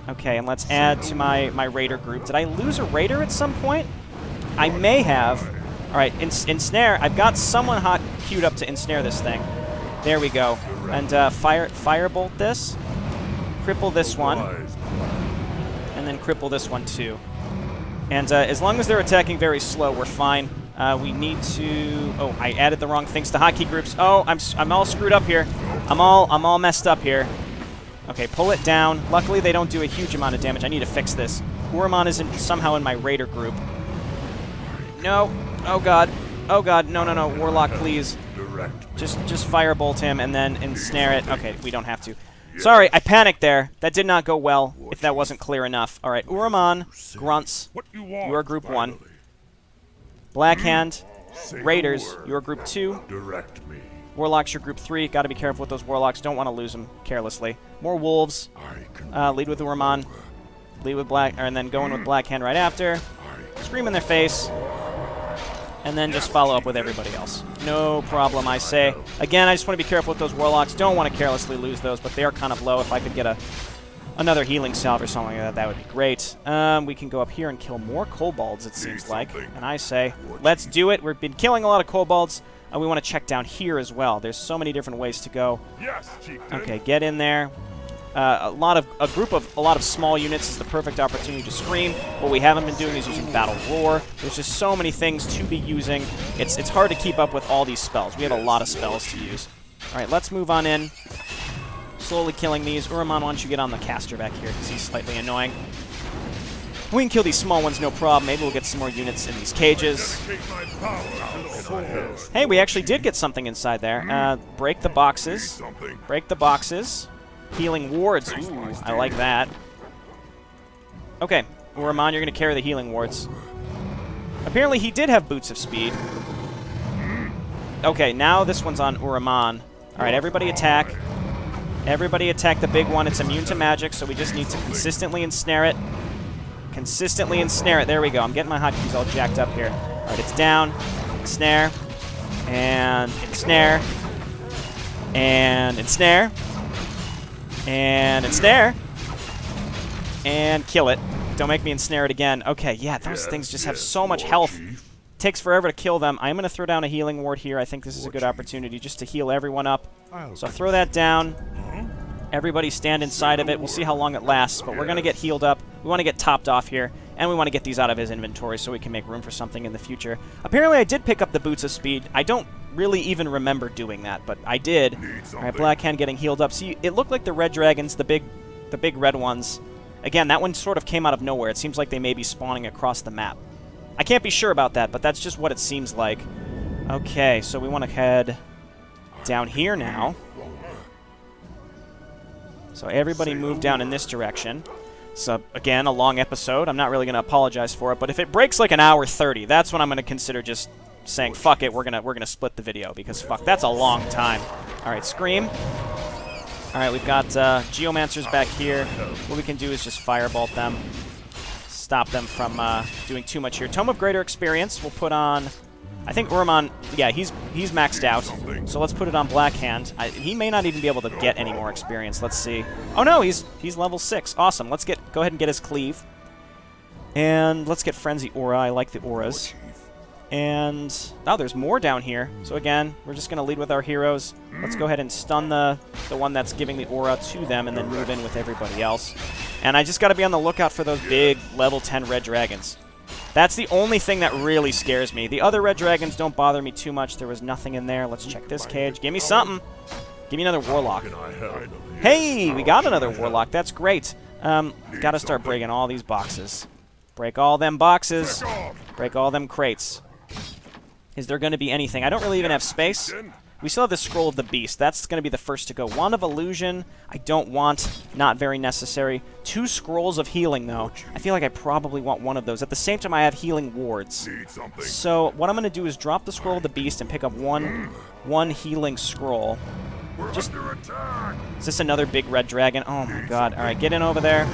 Okay, and let's add to my raider group. Did I lose a raider at some point? I may have. All right, ensnare. I've got someone hot queued up to ensnare this thing. There we go. And firebolt this. Cripple this one. And then cripple this one too. And as long as they're attacking very slow, we're fine. We need to... Oh, I added the wrong things to hotkey groups. Oh, I'm all screwed up here. I'm all messed up here. Okay, pull it down. Luckily, they don't do a huge amount of damage. I need to fix this. Uraman is somehow in my raider group. No. Oh, God. Oh, God. No, no, no. Warlock, please. Just firebolt him and then ensnare it. Okay, we don't have to. Sorry, I panicked there. That did not go well, if that wasn't clear enough. All right, Uraman, Grunts, you are Group 1. Blackhand, Raiders, you are Group 2. Warlocks, you're Group 3. Got to be careful with those Warlocks. Don't want to lose them carelessly. More Wolves. Lead with Uraman. Lead with and then go in with Blackhand right after. Scream in their face. And then just follow up with everybody else. No problem, I say. Again, I just want to be careful with those Warlocks. Don't want to carelessly lose those, but they are kind of low. If I could get another healing salve or something like that, that would be great. We can go up here and kill more kobolds, it seems like. And I say, let's do it. We've been killing a lot of kobolds. We want to check down here as well. There's so many different ways to go. Okay, get in there. a lot of small units is the perfect opportunity to scream. What we haven't been doing is using Battle Roar. There's just so many things to be using. It's hard to keep up with all these spells. We have a lot of spells to use. All right, let's move on in. Slowly killing these. Uraman, why don't you get on the caster back here, because he's slightly annoying. We can kill these small ones, no problem. Maybe we'll get some more units in these cages. Hey, we actually did get something inside there. Break the boxes. Break the boxes. Healing wards. Ooh, I like that. Okay, Uraman, you're going to carry the healing wards. Apparently he did have Boots of Speed. Okay, now this one's on Uraman. Alright, everybody attack. Everybody attack the big one. It's immune to magic, so we just need to consistently ensnare it. Consistently ensnare it. There we go. I'm getting my hotkeys all jacked up here. Alright, it's down. Ensnare. And ensnare. And ensnare. And ensnare. And kill it. Don't make me ensnare it again. Okay, yeah, those things just have so much health. Takes forever to kill them. I'm going to throw down a healing ward here. I think this is a good opportunity just to heal everyone up. So throw that down. Everybody stand inside of it. We'll see how long it lasts, but we're going to get healed up. We want to get topped off here, and we want to get these out of his inventory so we can make room for something in the future. Apparently, I did pick up the Boots of Speed. I don't really even remember doing that, but I did. All right, Blackhand getting healed up. See, it looked like the red dragons, the big red ones. Again, that one sort of came out of nowhere. It seems like they may be spawning across the map. I can't be sure about that, but that's just what it seems like. Okay, so we want to head down here now. So everybody move down in this direction. So, again, a long episode. I'm not really going to apologize for it, but if it breaks like an hour 30, that's when I'm going to consider just saying, fuck it, we're gonna split the video, because fuck, that's a long time. Alright, Scream. Alright, we've got Geomancers back here. What we can do is just firebolt them. Stop them from doing too much here. Tome of Greater Experience, we'll put on... I think Uraman, yeah, he's maxed out. So let's put it on Blackhand. He may not even be able to get any more experience. Let's see. Oh no, he's level 6. Awesome. Let's go ahead and get his cleave. And let's get Frenzy Aura. I like the auras. And oh, there's more down here. So again, we're just gonna lead with our heroes. Let's go ahead and stun the one that's giving the aura to them, and then move in with everybody else. And I just gotta be on the lookout for those big level 10 red dragons. That's the only thing that really scares me. The other red dragons don't bother me too much. There was nothing in there. Let's check this cage. Give me something. Give me another Warlock. Hey, we got another Warlock. That's great. Gotta start breaking all these boxes. Break all them boxes. Break all them crates. Is there going to be anything? I don't really even have space. We still have the Scroll of the Beast. That's going to be the first to go. Wand of Illusion, I don't want. Not very necessary. 2 Scrolls of Healing, though. I feel like I probably want one of those. At the same time, I have Healing Wards. So what I'm going to do is drop the Scroll of the Beast and pick up one Healing Scroll. Just... Is this another big red dragon? Oh my god. Alright, get in over there.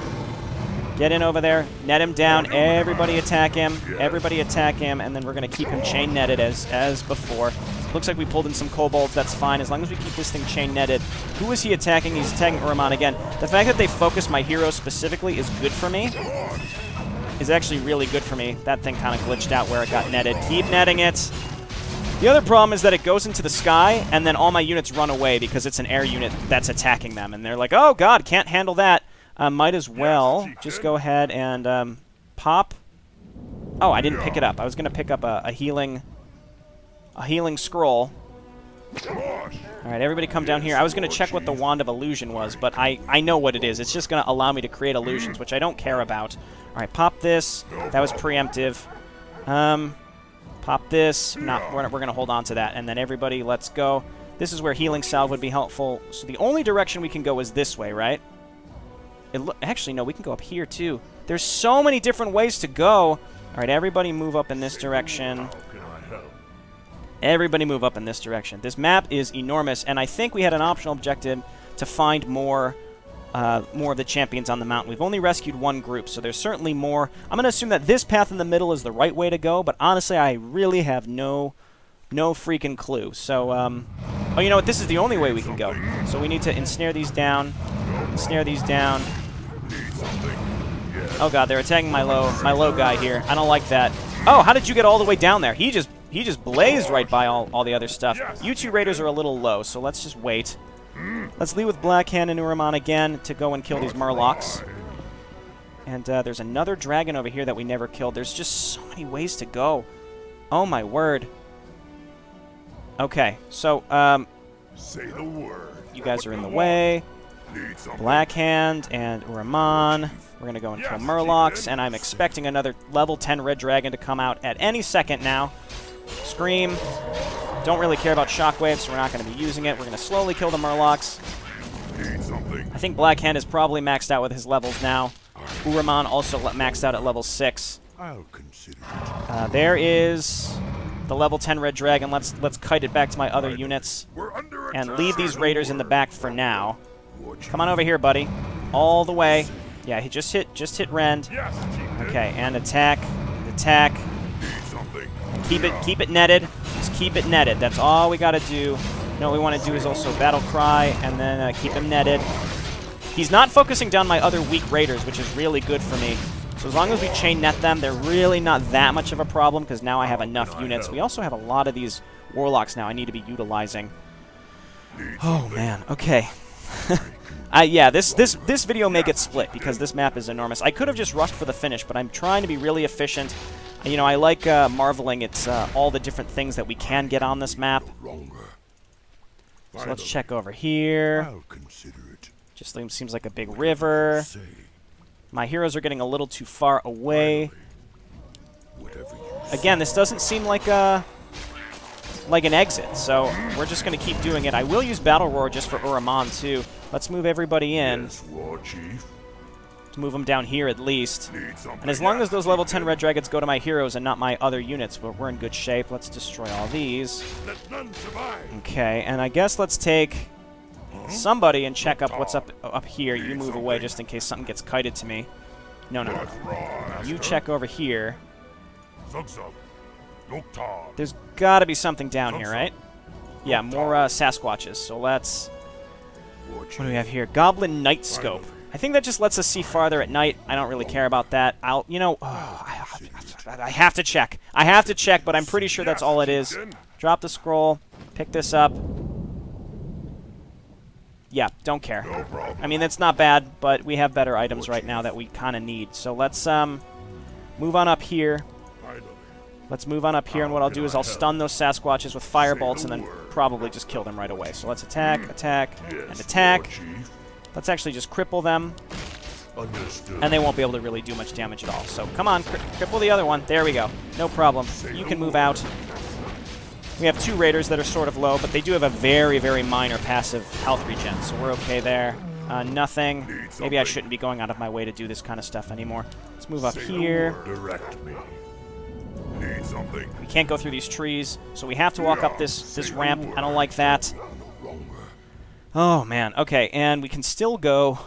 Get in over there. Net him down. Everybody attack him. Everybody attack him. And then we're going to keep him chain netted as before. Looks like we pulled in some kobolds. That's fine. As long as we keep this thing chain netted. Who is he attacking? He's attacking Uraman again. The fact that they focus my hero specifically is good for me. Is actually really good for me. That thing kind of glitched out where it got netted. Keep netting it. The other problem is that it goes into the sky, and then all my units run away because it's an air unit that's attacking them. And they're like, oh god, can't handle that. Might as well just go ahead and pop. Oh, I didn't pick it up. I was going to pick up a healing scroll. Alright, everybody come down here. I was going to check what the Wand of Illusion was, but I know what it is. It's just going to allow me to create illusions, which I don't care about. Alright, pop this. That was preemptive. Pop this. We're going to hold on to that. And then everybody, let's go. This is where Healing Salve would be helpful. So the only direction we can go is this way, right? Actually, no, we can go up here, too. There's so many different ways to go. All right, everybody move up in this direction. Everybody move up in this direction. This map is enormous, and I think we had an optional objective to find more of the champions on the mountain. We've only rescued one group, so there's certainly more. I'm going to assume that this path in the middle is the right way to go, but honestly, I really have no freaking clue. So, oh, you know what? This is the only way we can go. So we need to ensnare these down. Ensnare these down. Oh god, they're attacking my low guy here. I don't like that. Oh, how did you get all the way down there? He just blazed right by all the other stuff. You two raiders are a little low, so let's just wait. Let's lead with Blackhand and Uraman again to go and kill these Murlocs. And there's another dragon over here that we never killed. There's just so many ways to go. Oh my word. Okay, so, Say the word. you guys are in the way. Blackhand and Uraman. We're going to go and kill Murlocs, and I'm expecting another level 10 red dragon to come out at any second now. Scream. Don't really care about shockwaves, so we're not going to be using it. We're going to slowly kill the Murlocs. I think Blackhand is probably maxed out with his levels now. Uraman also maxed out at level 6. I'll consider There is the level 10 red dragon. Let's kite it back to my other units and leave these raiders in the back for now. Come on over here, buddy. All the way. Yeah, he just hit Rend. Okay, and attack. Attack. Keep it netted. Just keep it netted. That's all we gotta do. You know what we want to do is also battle cry and then keep him netted. He's not focusing down my other weak raiders, which is really good for me. So as long as we chain net them, they're really not that much of a problem because now I have enough units. We also have a lot of these warlocks now I need to be utilizing. Oh man, okay. Yeah, this video may get split because this map is enormous. I could have just rushed for the finish, but I'm trying to be really efficient. You know, I like marveling at all the different things that we can get on this map. So let's check over here. Just seems like a big river. My heroes are getting a little too far away. Again, this doesn't seem like an exit, so we're just going to keep doing it. I will use Battle Roar just for Uraman, too. Let's move everybody in. Let's move them down here at least. And as long as those level 10 red dragons go to my heroes and not my other units, we're in good shape. Let's destroy all these. Okay, and I guess let's take somebody and check up what's up here. You move away just in case something gets kited to me. No. You check over here. There's got to be something down here, right? Yeah, more Sasquatches. So let's... What do we have here? Goblin Night Scope. I think that just lets us see farther at night. I don't really care about that. I have to check. I have to check, but I'm pretty sure that's all it is. Drop the scroll. Pick this up. Yeah, don't care. I mean, that's not bad, but we have better items right now that we kind of need. So let's move on up here. Let's move on up here, and what I'll do is I'll stun those Sasquatches with firebolts and then probably just kill them right away. So let's attack, attack, and attack. Let's actually just cripple them, and they won't be able to really do much damage at all. So come on, cripple the other one. There we go. No problem. You can move out. We have 2 raiders that are sort of low, but they do have a very, very minor passive health regen, so we're okay there. Nothing. Maybe I shouldn't be going out of my way to do this kind of stuff anymore. Let's move up here. We can't go through these trees, so we have to walk up this ramp. I don't like that. Oh, man. Okay, and we can still go,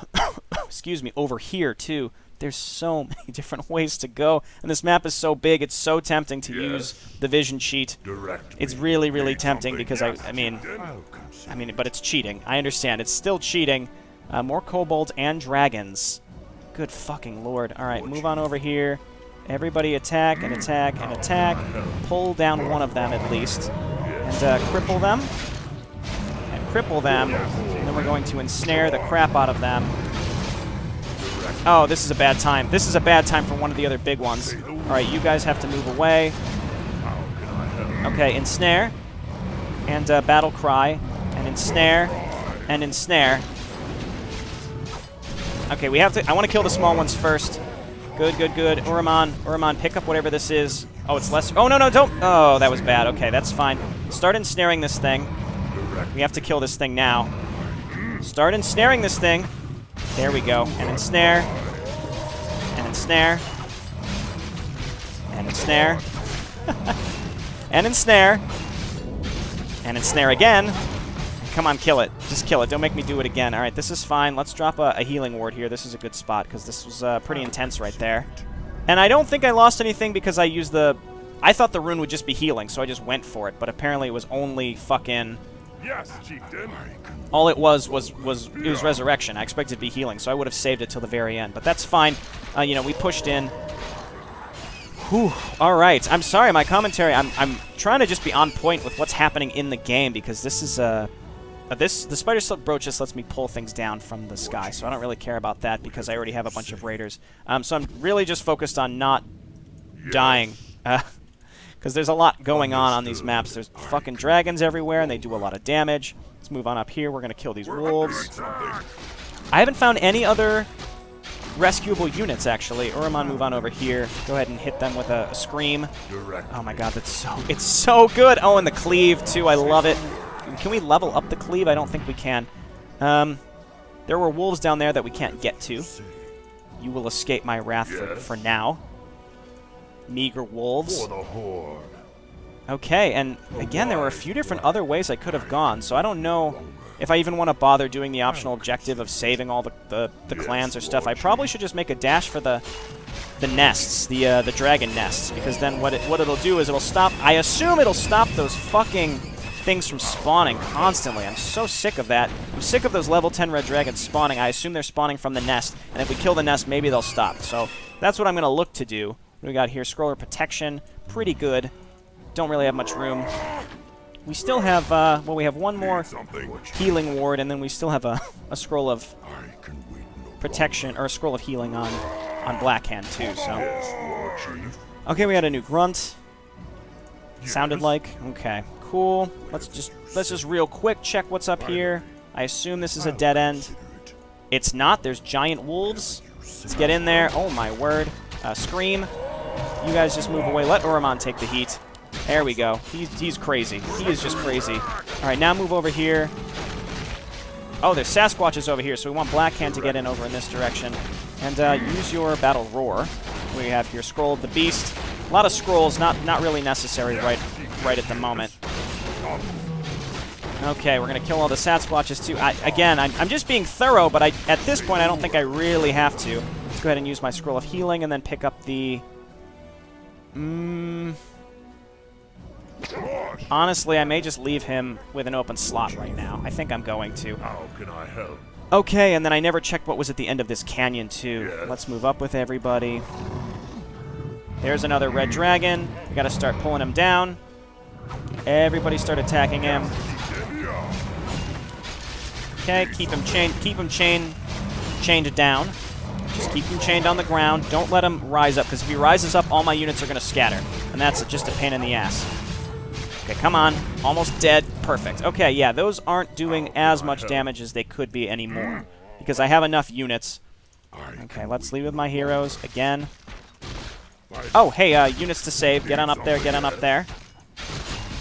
excuse me, over here, too. There's so many different ways to go, and this map is so big, it's so tempting to use the vision cheat. It's really, really tempting because, I mean, but it's cheating. I understand. It's still cheating. More kobolds and dragons. Good fucking lord. All right, move on over here. Everybody attack and attack and attack. Pull down one of them at least. And cripple them. And cripple them. And then we're going to ensnare the crap out of them. Oh, this is a bad time. This is a bad time for one of the other big ones. Alright, you guys have to move away. Okay, ensnare. And battle cry. And ensnare. And ensnare. Okay, we have to... I want to kill the small ones first. Good, good, good. Uraman, pick up whatever this is. Oh, it's less... Oh, no, don't... Oh, that was bad. Okay, that's fine. Start ensnaring this thing. We have to kill this thing now. Start ensnaring this thing. There we go. And ensnare. And ensnare. And ensnare. And ensnare. And ensnare again. Come on, kill it. Just kill it. Don't make me do it again. All right, this is fine. Let's drop a healing ward here. This is a good spot because this was pretty intense right there. And I don't think I lost anything because I used the... I thought the rune would just be healing, so I just went for it. But apparently it was only fucking... Yes, chieftain. All it was resurrection. I expected it to be healing, so I would have saved it till the very end. But that's fine. You know, we pushed in. Whew. All right. I'm sorry, my commentary. I'm trying to just be on point with what's happening in the game because this is The spider silk brooch just lets me pull things down from the sky, so I don't really care about that because I already have a bunch of raiders. So I'm really just focused on not dying, because there's a lot going on these maps. There's fucking dragons everywhere, and they do a lot of damage. Let's move on up here. We're gonna kill these wolves. I haven't found any other rescuable units, actually. Uramon, move on over here. Go ahead and hit them with a scream. Oh my god, it's so good. Oh, and the cleave, too. I love it. Can we level up the cleave? I don't think we can. There were wolves down there that we can't get to. You will escape my wrath for now. Meager wolves. For the Horde. Okay, and again, there were a few different other ways I could have gone, so I don't know if I even want to bother doing the optional objective of saving all the clans or stuff. I probably should just make a dash for the nests, the dragon nests, because then what it'll do is it'll stop. I assume it'll stop those fucking things from spawning constantly. I'm so sick of that. I'm sick of those level 10 red dragons spawning. I assume they're spawning from the nest, and if we kill the nest, maybe they'll stop. So that's what I'm going to look to do. What do we got here? Scroller protection, pretty good. Don't really have much room. We still have, well, we have one more healing ward, and then we still have a scroll of protection, or a scroll of healing on Blackhand, too, so. Okay, we had a new grunt. Sounded like. Okay, cool. Let's just real quick check what's up here. I assume this is a dead end. It's not. There's giant wolves. Let's get in there. Oh, my word. Scream. You guys just move away. Let Uramon take the heat. There we go. He's crazy. He is just crazy. All right, now move over here. Oh, there's Sasquatches over here, so we want Blackhand to get in over in this direction. And use your Battle Roar. We have here Scroll of the Beast. A lot of scrolls, not really necessary right at the moment. Okay, we're going to kill all the Sasquatches, too. Again, I'm just being thorough, but at this point, I don't think I really have to. Let's go ahead and use my Scroll of Healing and then pick up the... Honestly, I may just leave him with an open slot right now. I think I'm going to. How can I help? Okay, and then I never checked what was at the end of this canyon, too. Yes. Let's move up with everybody. There's another red dragon. We got to start pulling him down. Everybody start attacking him. Okay, keep him chained down. Just keep him chained on the ground. Don't let him rise up, because if he rises up, all my units are going to scatter. And that's just a pain in the ass. Okay, come on. Almost dead. Perfect. Okay, yeah, those aren't doing as much damage as they could be anymore, because I have enough units. Okay, let's leave with my heroes again. Oh, hey, units to save. Get on up there, get on up there.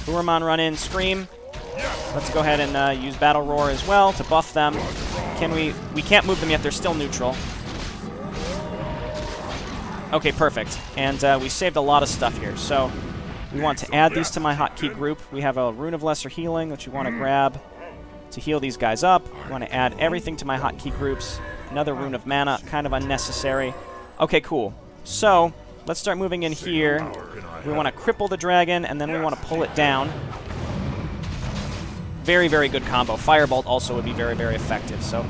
Uramon, run in, scream. Let's go ahead and use Battle Roar as well to buff them. We can't move them yet, they're still neutral. Okay, perfect. And we saved a lot of stuff here, so we want to add these to my hotkey group. We have a Rune of Lesser Healing, which we want to grab to heal these guys up. We want to add everything to my hotkey groups. Another Rune of Mana, kind of unnecessary. Okay, cool. So, let's start moving in here. We want to cripple the dragon, and then we want to pull it down. Very, very good combo. Firebolt also would be very, very effective. So,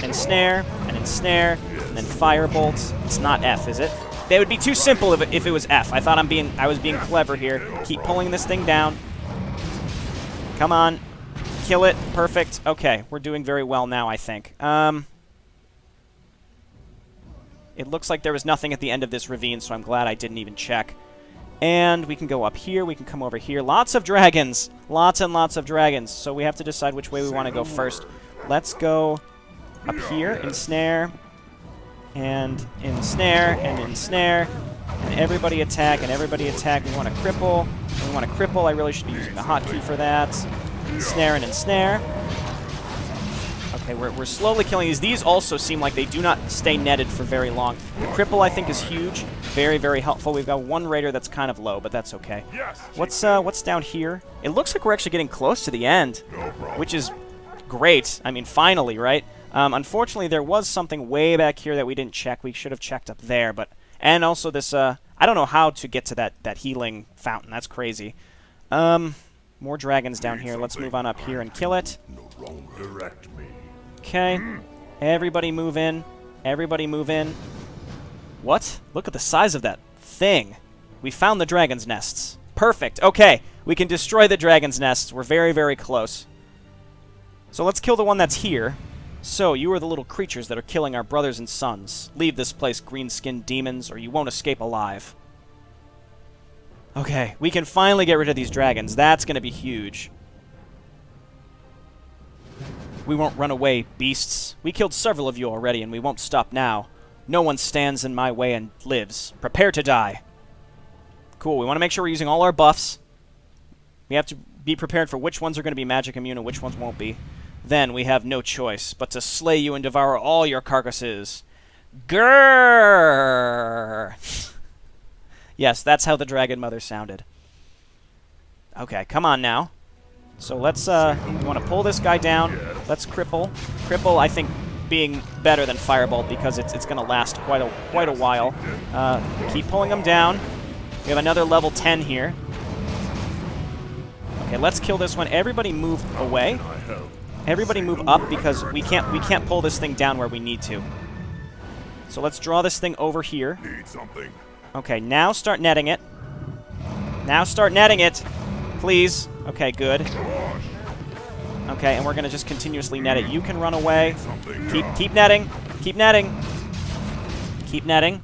ensnare, and ensnare, and then Firebolt. It's not F, is it? That would be too simple if it was F. I thought I was being clever here. Keep pulling this thing down. Come on. Kill it. Perfect. Okay, we're doing very well now, I think. It looks like there was nothing at the end of this ravine, so I'm glad I didn't even check. And we can go up here. We can come over here. Lots of dragons. Lots and lots of dragons. So we have to decide which way we want to go first. Let's go up here. Ensnare. And ensnare. And ensnare. And everybody attack. And everybody attack. We want to cripple. We want to cripple. I really should be using the hotkey for that. Ensnare and ensnare. Okay, we're slowly killing these. These also seem like they do not stay netted for very long. The cripple, I think, is huge. Very, very helpful. We've got one raider that's kind of low, but that's okay. What's down here? It looks like we're actually getting close to the end, which is great. I mean, finally, right? Unfortunately, there was something way back here that we didn't check. We should have checked up there, but... And also this, I don't know how to get to that healing fountain. That's crazy. More dragons down here. Let's move on up here and kill it. Okay. Everybody move in. Everybody move in. What? Look at the size of that thing. We found the dragon's nests. Perfect. Okay. We can destroy the dragon's nests. We're very, very close. So let's kill the one that's here. So, you are the little creatures that are killing our brothers and sons. Leave this place, green-skinned demons, or you won't escape alive. Okay, we can finally get rid of these dragons. That's going to be huge. We won't run away, beasts. We killed several of you already, and we won't stop now. No one stands in my way and lives. Prepare to die. Cool, we want to make sure we're using all our buffs. We have to be prepared for which ones are going to be magic immune and which ones won't be. Then we have no choice but to slay you and devour all your carcasses. Grrrr! Yes, that's how the Dragon Mother sounded. Okay, come on now. So let's, we want to pull this guy down. Let's cripple. Cripple, I think, being better than Firebolt because it's going to last quite a while. Keep pulling him down. We have another level 10 here. Okay, let's kill this one. Everybody move away. Everybody move up because we can't pull this thing down where we need to. So let's draw this thing over here. Okay, now start netting it. Now start netting it. Please. Okay, good. Okay, and we're going to just continuously net it. You can run away. Keep netting. Keep netting. Keep netting.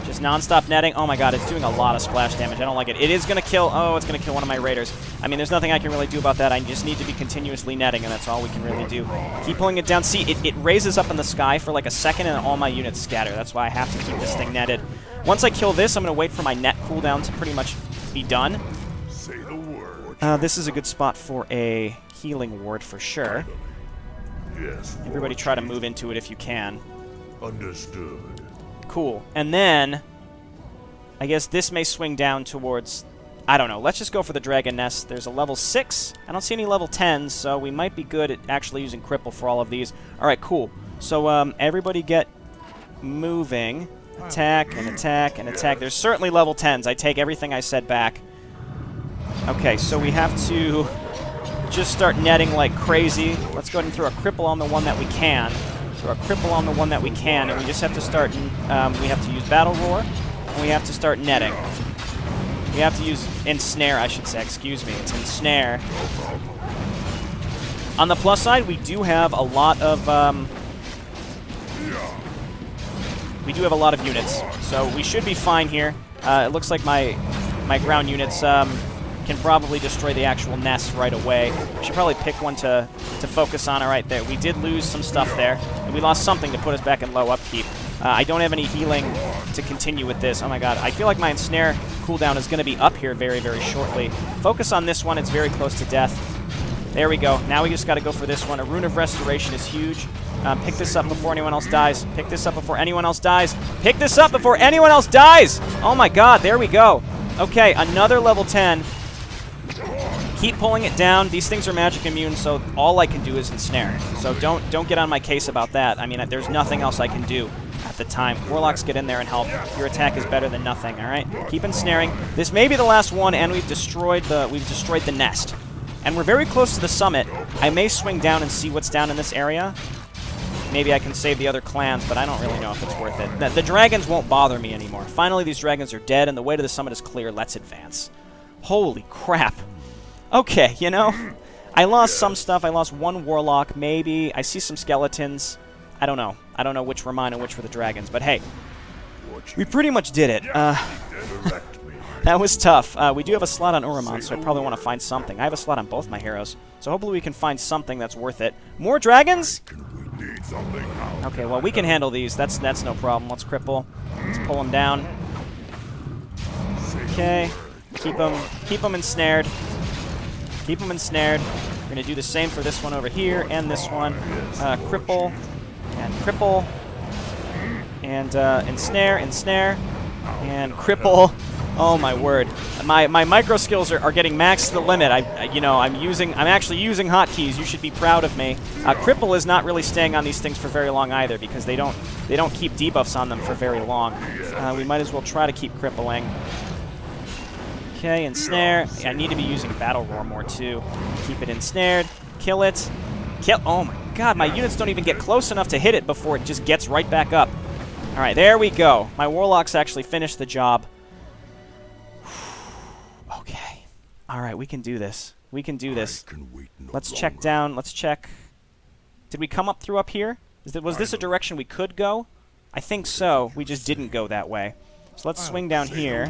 Just non-stop netting. Oh my god, it's doing a lot of splash damage. I don't like it. It is going to kill... Oh, it's going to kill one of my raiders. I mean, there's nothing I can really do about that. I just need to be continuously netting, and that's all we can really do. Keep pulling it down. See, it raises up in the sky for like a second, and all my units scatter. That's why I have to keep this thing netted. Once I kill this, I'm going to wait for my net cooldown to pretty much be done. Say the word. This is a good spot for a healing ward for sure. Yes. Everybody try to move into it if you can. Understood. Cool. And then, I guess this may swing down towards... I don't know. Let's just go for the Dragon Nest. There's a level 6. I don't see any level 10s, so we might be good at actually using Cripple for all of these. Alright, cool. So, everybody get moving. Attack, and attack, and attack. There's certainly level 10s. I take everything I said back. Okay, so we have to just start netting like crazy. Let's go ahead and throw a Cripple on the one that we can. Throw a Cripple on the one that we can, and we just have to start... we have to use Battle Roar, and we have to start netting. We have to use Ensnare, I should say. Excuse me. It's Ensnare. On the plus side, we do have a lot of... we do have a lot of units, so we should be fine here. It looks like my ground units can probably destroy the actual nest right away. We should probably pick one to focus on. All right, there. We did lose some stuff there, and we lost something to put us back in low upkeep. I don't have any healing to continue with this. Oh my god, I feel like my Ensnare cooldown is going to be up here very, very shortly. Focus on this one. It's very close to death. There we go. Now we just got to go for this one. A Rune of Restoration is huge. Pick this up before anyone else dies. Pick this up before anyone else dies. Pick this up before anyone else dies! Oh my god, there we go. Okay, another level 10. Keep pulling it down. These things are magic immune, so all I can do is ensnare. So don't get on my case about that. I mean, there's nothing else I can do at the time. Warlocks, get in there and help. Your attack is better than nothing, all right? Keep ensnaring. This may be the last one, and we've destroyed the nest. And we're very close to the summit. I may swing down and see what's down in this area. Maybe I can save the other clans, but I don't really know if it's worth it. The dragons won't bother me anymore. Finally, these dragons are dead, and the way to the summit is clear. Let's advance. Holy crap. Okay, you know, I lost some stuff. I lost one warlock, maybe. I see some skeletons. I don't know. I don't know which were mine and which were the dragons, but hey, we pretty much did it. That was tough. We do have a slot on Uramon, so I probably want to find something. I have a slot on both my heroes, so hopefully we can find something that's worth it. More dragons? Okay, well, we can handle these. That's no problem. Let's cripple. Let's pull them down. Okay. Keep them ensnared. Keep them ensnared. We're going to do the same for this one over here and this one. Cripple. And cripple. And ensnare, and cripple. Oh my word! My micro skills are getting maxed to the limit. I'm actually using hotkeys. You should be proud of me. Cripple is not really staying on these things for very long either because they don't keep debuffs on them for very long. We might as well try to keep crippling. Okay, ensnare. I need to be using Battle Roar more too. Keep it ensnared. Kill it. Kill. Oh my god! My units don't even get close enough to hit it before it just gets right back up. All right, there we go. My warlocks actually finished the job. Okay. All right, we can do this. We can do this. Let's check down. Let's check Did we come up through up here? Was this a direction we could go? I think so. We just didn't go that way. So let's swing down here.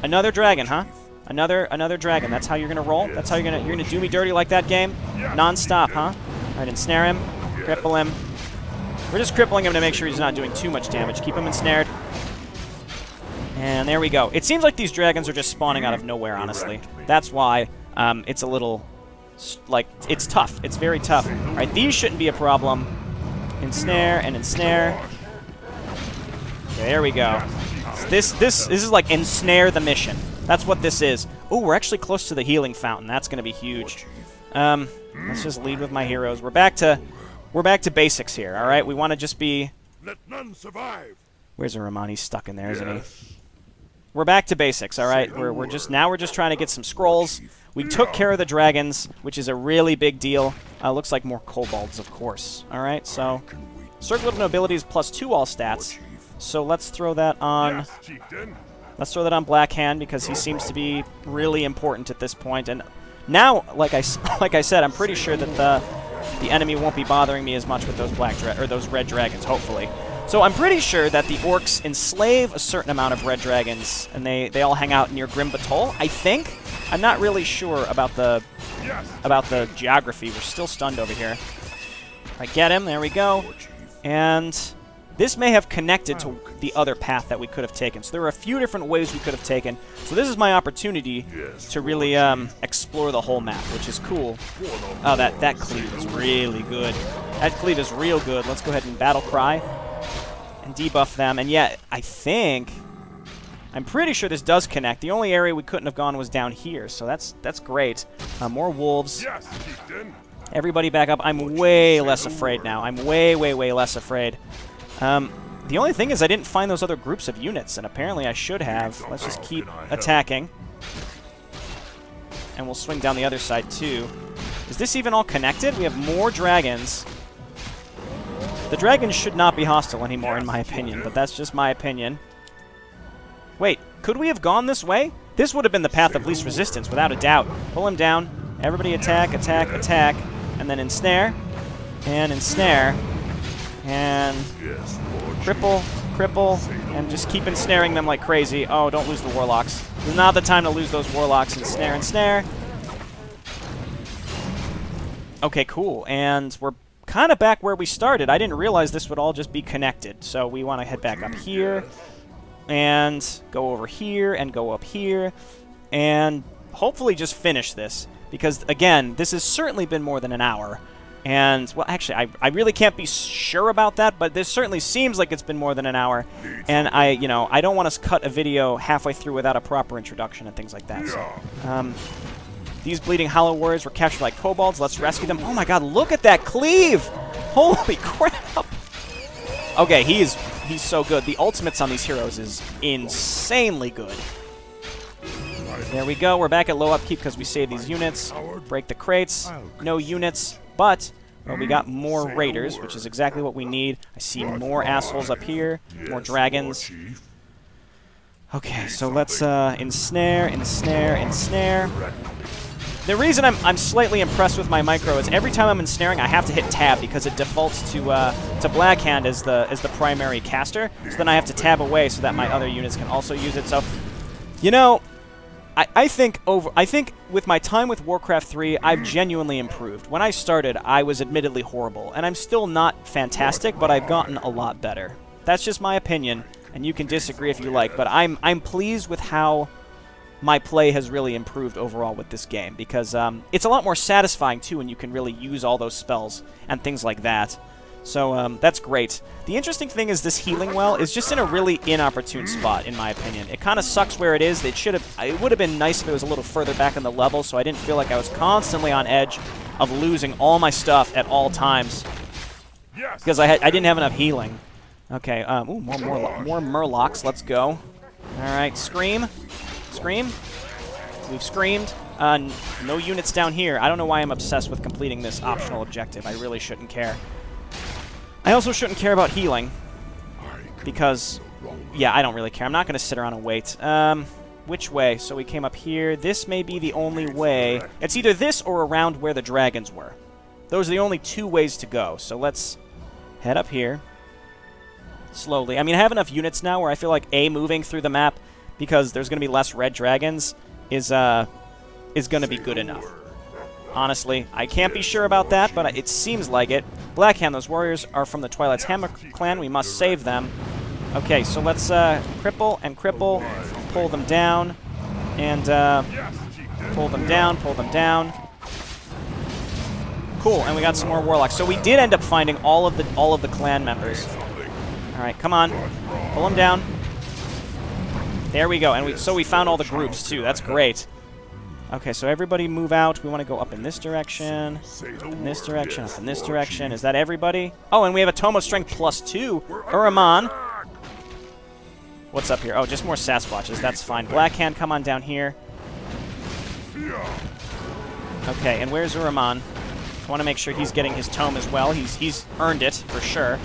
Another dragon, huh? Another dragon. That's how you're gonna roll? That's how you're gonna do me dirty like that, game? Non-stop, huh? Alright, ensnare him. Cripple him. We're just crippling him to make sure he's not doing too much damage. Keep him ensnared. And there we go. It seems like these dragons are just spawning out of nowhere, honestly. That's why it's a little... like, it's tough. It's very tough. Alright, these shouldn't be a problem. Ensnare and ensnare. There we go. This is like ensnare the mission. That's what this is. Oh, we're actually close to the healing fountain. That's going to be huge. Let's just lead with my heroes. We're back to basics here. All right, we want to just be. Let none survive. Where's Ramon? He's stuck in there, isn't he? We're back to basics. All right, we're just trying to get some scrolls. We took care of the dragons, which is a really big deal. Looks like more kobolds, of course. All right, so Circle of Nobility is +2 all stats. So let's throw that on. Let's throw that on Blackhand because he seems to be really important at this point. And now, like I said, I'm pretty sure that the enemy won't be bothering me as much with those those red dragons. Hopefully. So I'm pretty sure that the orcs enslave a certain amount of red dragons, and they all hang out near Grim Batol. I think. I'm not really sure about the geography. We're still stunned over here. I get him. There we go. And this may have connected to the other path that we could have taken. So there were a few different ways we could have taken. So this is my opportunity to really explore the whole map, which is cool. Oh, that cleave is really good. That cleave is real good. Let's go ahead and battle cry and debuff them. And yet, I'm pretty sure this does connect. The only area we couldn't have gone was down here, so that's great. More wolves. Everybody back up. I'm way less afraid now. I'm way less afraid. The only thing is I didn't find those other groups of units, and apparently I should have. Let's just keep attacking. And we'll swing down the other side, too. Is this even all connected? We have more dragons. The dragons should not be hostile anymore, in my opinion, but that's just my opinion. Wait, could we have gone this way? This would have been the path of least resistance, without a doubt. Pull him down. Everybody attack, attack, attack. And then ensnare. And ensnare. And cripple, cripple, and just keep ensnaring them like crazy. Oh, don't lose the warlocks. This is not the time to lose those warlocks. Ensnare, ensnare. Okay, cool. And we're kind of back where we started. I didn't realize this would all just be connected. So we want to head back up here. And go over here and go up here. And hopefully just finish this. Because, again, this has certainly been more than an hour. And, well, actually, I really can't be sure about that, but this certainly seems like it's been more than an hour. And I don't want to cut a video halfway through without a proper introduction and things like that. So, these Bleeding Hollow warriors were captured by kobolds. Let's rescue them. Oh my god, look at that cleave! Holy crap! Okay, he's so good. The ultimates on these heroes is insanely good. There we go. We're back at low upkeep because we saved these units. Break the crates. No units. But we got more raiders, which is exactly what we need. I see more assholes up here. More dragons. Okay, so let's ensnare, ensnare, ensnare. The reason I'm slightly impressed with my micro is every time I'm ensnaring, I have to hit tab because it defaults to Blackhand as the primary caster. So then I have to tab away so that my other units can also use it. So, you know, I think with my time with WarCraft 3, I've genuinely improved. When I started, I was admittedly horrible, and I'm still not fantastic, but I've gotten a lot better. That's just my opinion, and you can disagree if you like, but I'm pleased with how my play has really improved overall with this game, because it's a lot more satisfying, too, when you can really use all those spells and things like that. So that's great. The interesting thing is this healing well is just in a really inopportune spot, in my opinion. It kind of sucks where it is. It would have been nice if it was a little further back in the level, so I didn't feel like I was constantly on edge of losing all my stuff at all times. Because I didn't have enough healing. Okay, ooh, more murlocs. Let's go. All right, scream. Scream. We've screamed. No units down here. I don't know why I'm obsessed with completing this optional objective. I really shouldn't care. I also shouldn't care about healing, because, yeah, I don't really care. I'm not going to sit around and wait. Which way? So we came up here. This may be the only way. It's either this or around where the dragons were. Those are the only two ways to go. So let's head up here slowly. I mean, I have enough units now where I feel like moving through the map, because there's going to be less red dragons, is going to be good enough. Honestly, I can't be sure about that, but it seems like it. Blackhand, those warriors are from the Twilight's Hammer clan. We must save them. Okay, so let's cripple and cripple, pull them down, and pull them down, pull them down. Cool, and we got some more warlocks. So we did end up finding all of the clan members. All right, come on, pull them down. There we go, and we found all the groups too. That's great. Okay, so everybody move out. We want to go up in this direction, in this direction, up in this direction. Is that everybody? Oh, and we have a Tome of Strength +2. Uraman. What's up here? Oh, just more Sasquatches. That's fine. Blackhand, come on down here. Okay, and where's Uraman? I want to make sure he's getting his tome as well. He's earned it, for sure.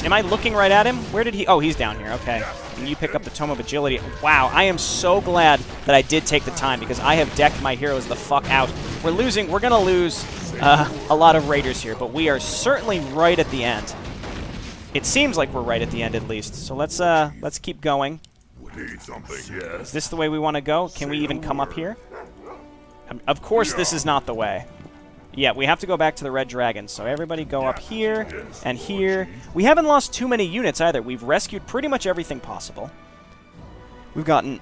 Am I looking right at him? Where did he... Oh, he's down here. Okay. And you pick up the Tome of Agility. Wow, I am so glad that I did take the time, because I have decked my heroes the fuck out. We're going to lose a lot of raiders here, but we are certainly right at the end. It seems like we're right at the end, at least. So let's keep going. Is this the way we want to go? Can we even come up here? Of course, this is not the way. Yeah, we have to go back to the Red Dragon. So everybody go up here and here. We haven't lost too many units either. We've rescued pretty much everything possible. We've gotten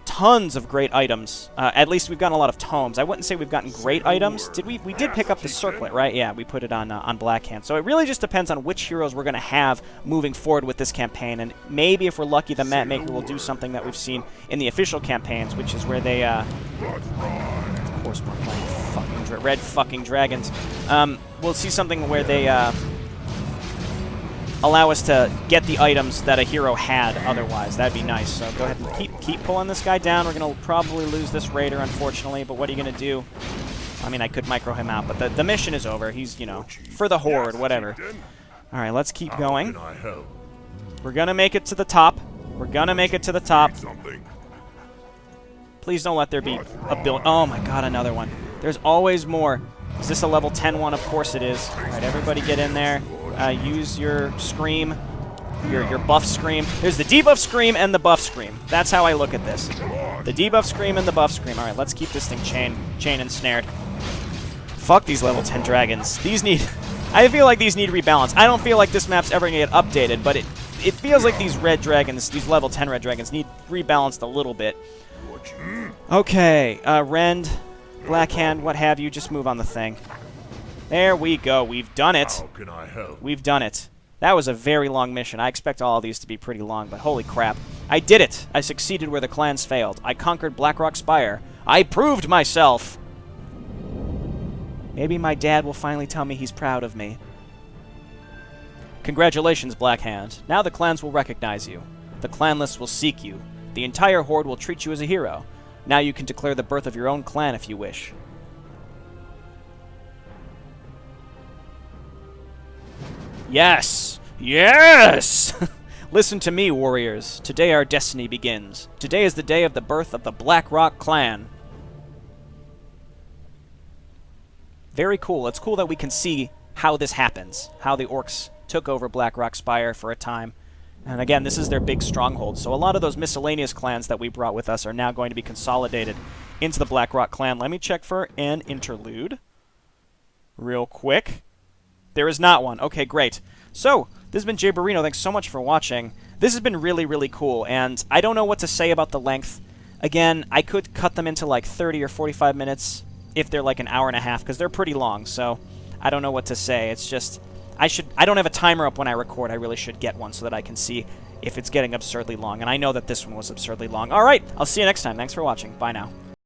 tons of great items. At least we've gotten a lot of tomes. I wouldn't say we've gotten great items. Did we? We did pick up the circlet, right? Yeah, we put it on Blackhand. So it really just depends on which heroes we're going to have moving forward with this campaign. And maybe if we're lucky, the Map Maker will do something that we've seen in the official campaigns, which is where they... of course, we're playing red fucking dragons. We'll see something where they allow us to get the items that a hero had otherwise. That'd be nice. So go ahead and keep pulling this guy down. We're going to probably lose this raider, unfortunately, but what are you going to do? I mean, I could micro him out, but the mission is over. He's, you know, for the Horde, whatever. All right, let's keep going. We're going to make it to the top. We're going to make it to the top. Please don't let there be a build. Oh my god, another one. There's always more. Is this a level 10 one? Of course it is. All right, everybody get in there. Use your scream, your buff scream. There's the debuff scream and the buff scream. That's how I look at this. The debuff scream and the buff scream. All right, let's keep this thing chain ensnared. Fuck these level 10 dragons. These need... I feel like these need rebalance. I don't feel like this map's ever going to get updated, but it feels like these red dragons, these level 10 red dragons, need rebalanced a little bit. Okay, Rend, Blackhand, what have you, just move on the thing. There we go. We've done it. How can I help? We've done it. That was a very long mission. I expect all of these to be pretty long, but holy crap. I did it. I succeeded where the clans failed. I conquered Blackrock Spire. I proved myself. Maybe my dad will finally tell me he's proud of me. Congratulations, Blackhand. Now the clans will recognize you. The clan list will seek you. The entire Horde will treat you as a hero. Now you can declare the birth of your own clan if you wish. Yes! Yes! Listen to me, warriors. Today our destiny begins. Today is the day of the birth of the Blackrock clan. Very cool. It's cool that we can see how this happens. How the orcs took over Blackrock Spire for a time. And again, this is their big stronghold. So a lot of those miscellaneous clans that we brought with us are now going to be consolidated into the Blackrock clan. Let me check for an interlude real quick. There is not one. Okay, great. So, this has been JayborinoPlays. Thanks so much for watching. This has been really, really cool, and I don't know what to say about the length. Again, I could cut them into like 30 or 45 minutes if they're like an hour and a half, because they're pretty long, so I don't know what to say. It's just... I don't have a timer up when I record. I really should get one so that I can see if it's getting absurdly long. And I know that this one was absurdly long. All right, I'll see you next time. Thanks for watching. Bye now.